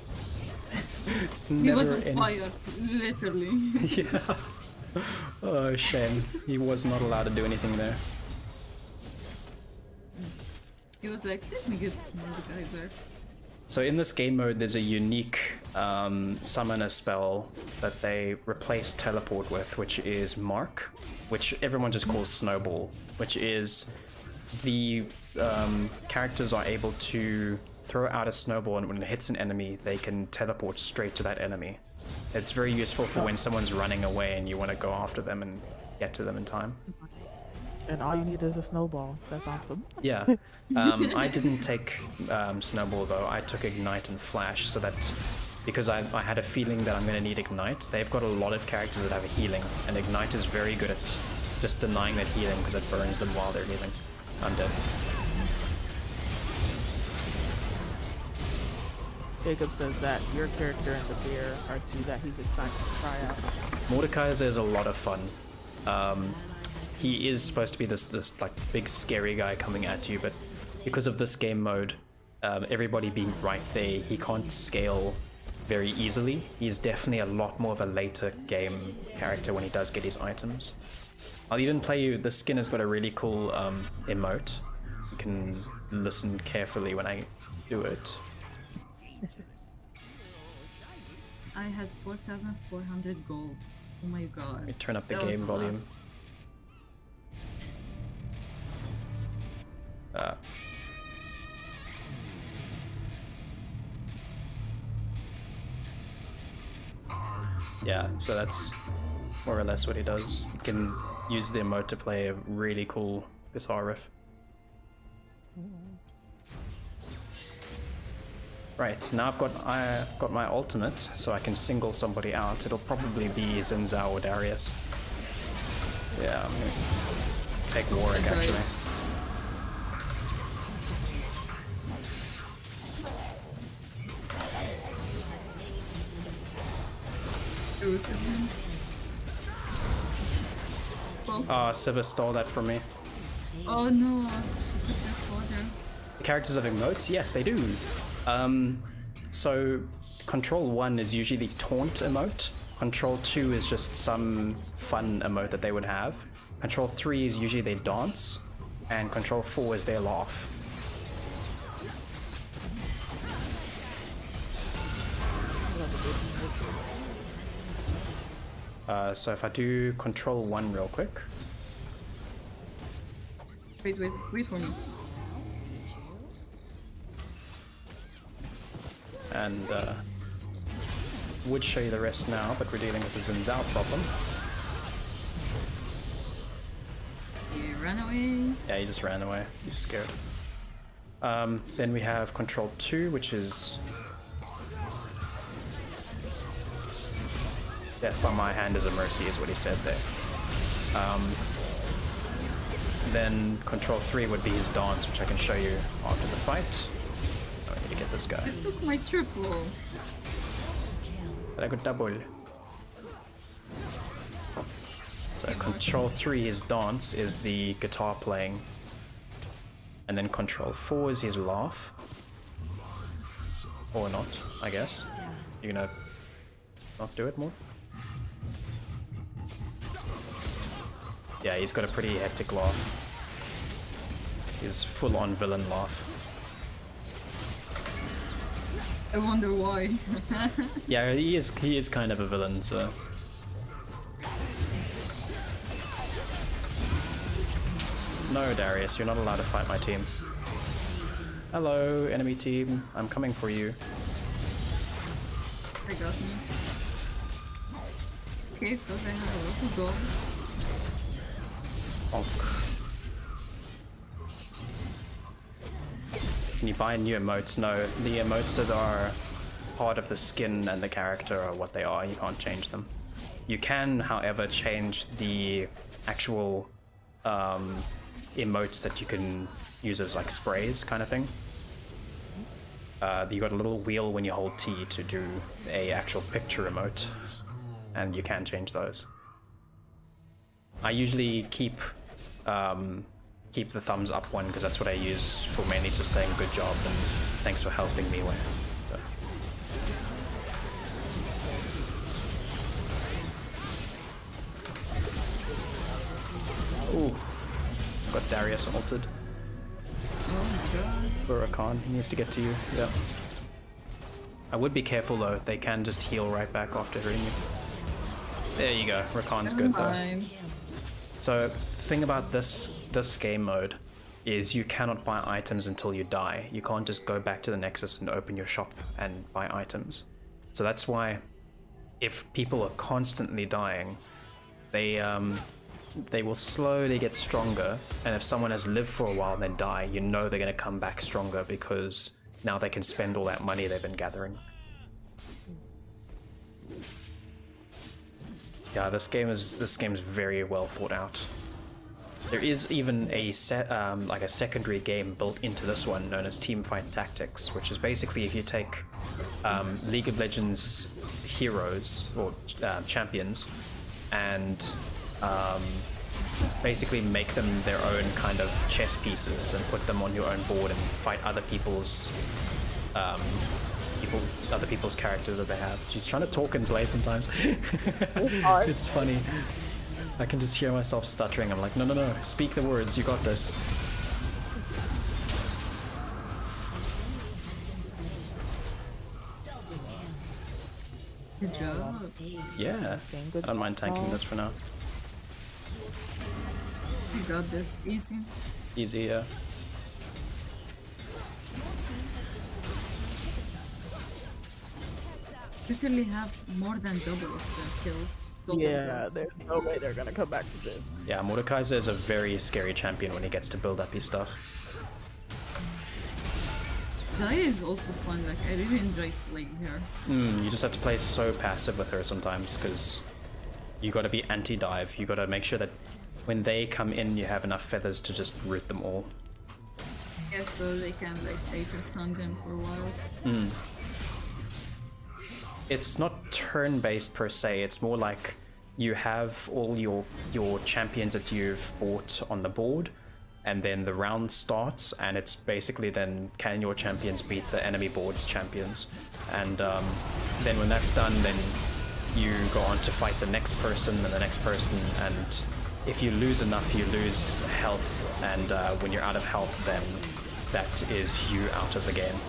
He was on Never fire, literally. Yeah. Oh, shame. He was not allowed to do anything there. He was like, let me get some geyser. So in this game mode, there's a unique summoner spell that they replace teleport with, which is Mark, which everyone just calls Snowball, which is the characters are able to throw out a snowball, and when it hits an enemy, they can teleport straight to that enemy. It's very useful for when someone's running away and you want to go after them and get to them in time. And all you need is a snowball. That's awesome. Yeah. I didn't take Snowball though. I took Ignite and Flash, so that because I had a feeling that I'm going to need Ignite. They've got a lot of characters that have healing, and Ignite is very good at just denying that healing because it burns them while they're healing. I'm dead. Jacob says that your character and the bear are two that he's excited to try out. Mordekaiser is a lot of fun. He is supposed to be this like big scary guy coming at you, but because of this game mode, everybody being right there, he can't scale very easily. He's definitely a lot more of a later game character when he does get his items. I'll even play you. The skin has got a really cool emote. You can listen carefully when I do it. I had 4,400 gold. Oh my god. Let me turn up the That was game a volume. Yeah, so that's more or less what he does. You can use the emote to play a really cool guitar riff. Right, now I've got my ultimate, so I can single somebody out. It'll probably be Zinzao or Darius. Yeah, I'm gonna take Warwick actually. Siva stole that from me. Oh no, she took that water. The characters have emotes? Yes, they do. So Control 1 is usually the taunt emote. Control 2 is just some fun emote that they would have. Control 3 is usually their dance. And Control 4 is their laugh. So if I do Control 1 real quick. Wait for me. And would show you the rest now, but we're dealing with the Zinzao problem. He ran away. Yeah, he just ran away. He's scared. Then we have Control 2, which is death by my hand is a mercy, is what he said there. Then Control 3 would be his dance, which I can show you after the fight. I need to get this guy. I took my triple. But I got double. So Control 3, his dance, is the guitar playing. And then Control 4 is his laugh. Or not, I guess. You're gonna not do it more? Yeah, he's got a pretty hectic laugh. He's full-on villain laugh. I wonder why. Yeah, he is kind of a villain, so... No, Darius, you're not allowed to fight my team. Hello, enemy team. I'm coming for you. They got me. Okay, because I have a lot of gold. Bonk. Can you buy new emotes? No, the emotes that are part of the skin and the character are what they are. You can't change them. You can, however, change the actual emotes that you can use as like sprays kind of thing. You got a little wheel when you hold T to do a actual picture emote, and you can change those. I usually keep the thumbs up one because that's what I use for mainly just saying good job and thanks for helping me with. So. Ooh, got Darius altered. Oh my god. For Rakan, he needs to get to you. Yeah. I would be careful though, they can just heal right back after hitting you. There you go, Rakan's good though. So, thing about this game mode is you cannot buy items until you die. You can't just go back to the Nexus and open your shop and buy items. So that's why if people are constantly dying, they will slowly get stronger, and if someone has lived for a while and then die, you know they're going to come back stronger because now they can spend all that money they've been gathering. Yeah, this game is very well thought out. There is even a like a secondary game built into this one known as Teamfight Tactics, which is basically if you take League of Legends heroes or champions and basically make them their own kind of chess pieces and put them on your own board and fight other people's characters that they have. She's trying to talk and play sometimes. It's funny. I can just hear myself stuttering. I'm like, no, speak the words, you got this. Good job. Yeah, I don't mind tanking this for now. You got this. Easy. Easy, yeah. Literally have more than double of the kills. Total Yeah, kills. there's no way they're gonna come back to this. Yeah, Mordekaiser is a very scary champion when he gets to build up his stuff. Zaya is also fun, like I really enjoy playing her. You just have to play so passive with her sometimes because you gotta be anti-dive. You gotta make sure that when they come in you have enough feathers to just root them all. Yeah, so they can stun them for a while. It's not turn-based per se, it's more like you have all your champions that you've bought on the board, and then the round starts, and it's basically then can your champions beat the enemy board's champions, and then when that's done, then you go on to fight the next person and the next person, and if you lose enough, you lose health, and when you're out of health, then that is you out of the game.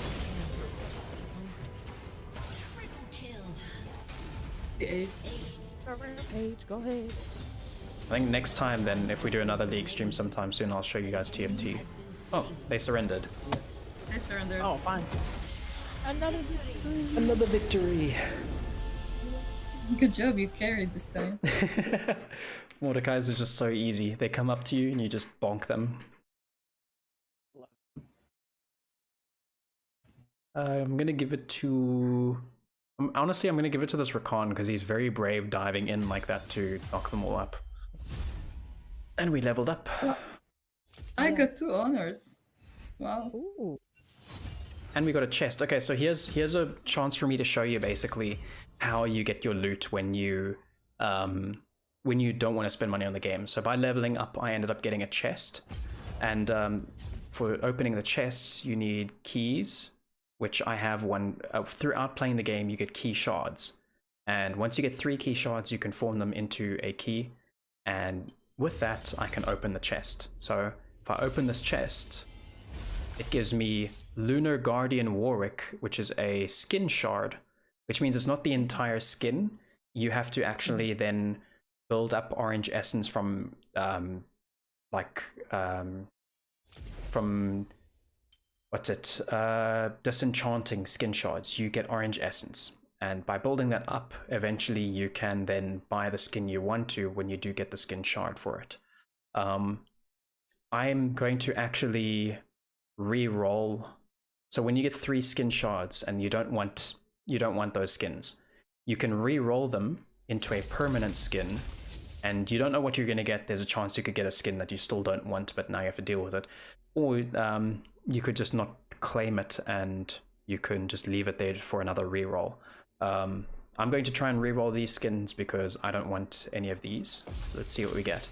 Paige, go ahead. I think next time then, if we do another League stream sometime soon, I'll show you guys TFT. Oh, they surrendered. They surrendered. Oh, fine. Another victory. Another victory! Good job, you carried this time. Mordekaiser is just so easy. They come up to you and you just bonk them. I'm gonna give it to... Honestly, I'm gonna give it to this Rakan because he's very brave diving in like that to knock them all up. And we leveled up. I got 2 honors. Wow. Ooh. And we got a chest. Okay, so here's a chance for me to show you basically how you get your loot when you don't want to spend money on the game. So by leveling up, I ended up getting a chest. And for opening the chests, you need keys, which I have one. Throughout playing the game, you get key shards. And once you get 3 key shards, you can form them into a key. And with that, I can open the chest. So if I open this chest, it gives me Lunar Guardian Warwick, which is a skin shard, which means it's not the entire skin. You have to actually then build up orange essence from disenchanting skin shards. You get orange essence, and by building that up, eventually you can then buy the skin you want to when you do get the skin shard for it. I'm going to actually re-roll. So when you get 3 skin shards and you don't want you don't want those skins. You can re-roll them into a permanent skin, and you don't know what you're going to get. There's a chance you could get a skin that you still don't want, but now you have to deal with it. Or you could just not claim it, and you can just leave it there for another re-roll. I'm going to try and re-roll these skins because I don't want any of these. So let's see what we get.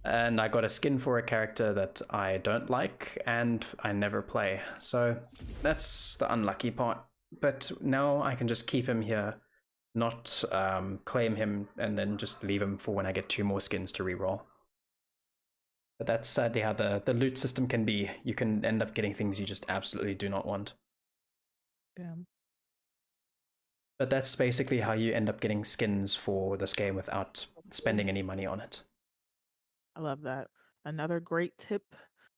And I got a skin for a character that I don't like and I never play. So that's the unlucky part. But now I can just keep him here, not claim him, and then just leave him for when I get 2 more skins to reroll. But that's sadly how the loot system can be. You can end up getting things you just absolutely do not want. Damn. But that's basically how you end up getting skins for this game without spending any money on it. I love that. Another great tip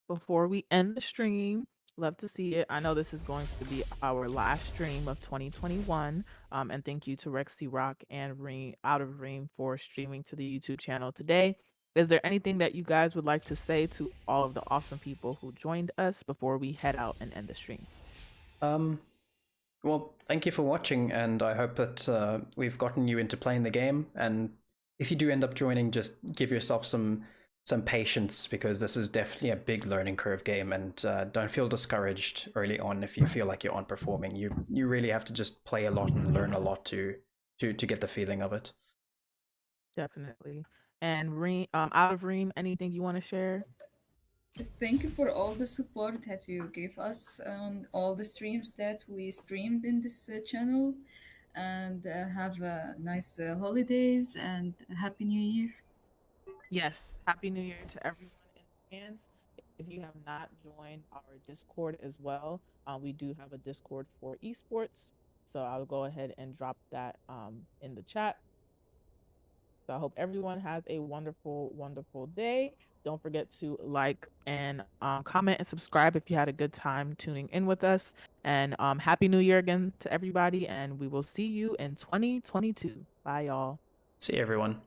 before we end the stream. Love to see it. I know this is going to be our last stream of 2021. And thank you to RhexiRock and OutofReem for streaming to the YouTube channel today. Is there anything that you guys would like to say to all of the awesome people who joined us before we head out and end the stream? Well, thank you for watching, and I hope that we've gotten you into playing the game. And if you do end up joining, just give yourself some patience, because this is definitely a big learning curve game, and don't feel discouraged early on if you feel like you're underperforming. You really have to just play a lot and learn a lot to get the feeling of it. Definitely. And OutofReem, anything you want to share? Just thank you for all the support that you gave us on all the streams that we streamed in this channel, and have nice holidays and Happy New Year. Yes, Happy New Year to everyone in advance. If you have not joined our Discord as well, we do have a Discord for eSports. So I'll go ahead and drop that in the chat. So I hope everyone has a wonderful, wonderful day. Don't forget to like and comment and subscribe if you had a good time tuning in with us. And Happy New Year again to everybody. And we will see you in 2022. Bye, y'all. See you, everyone.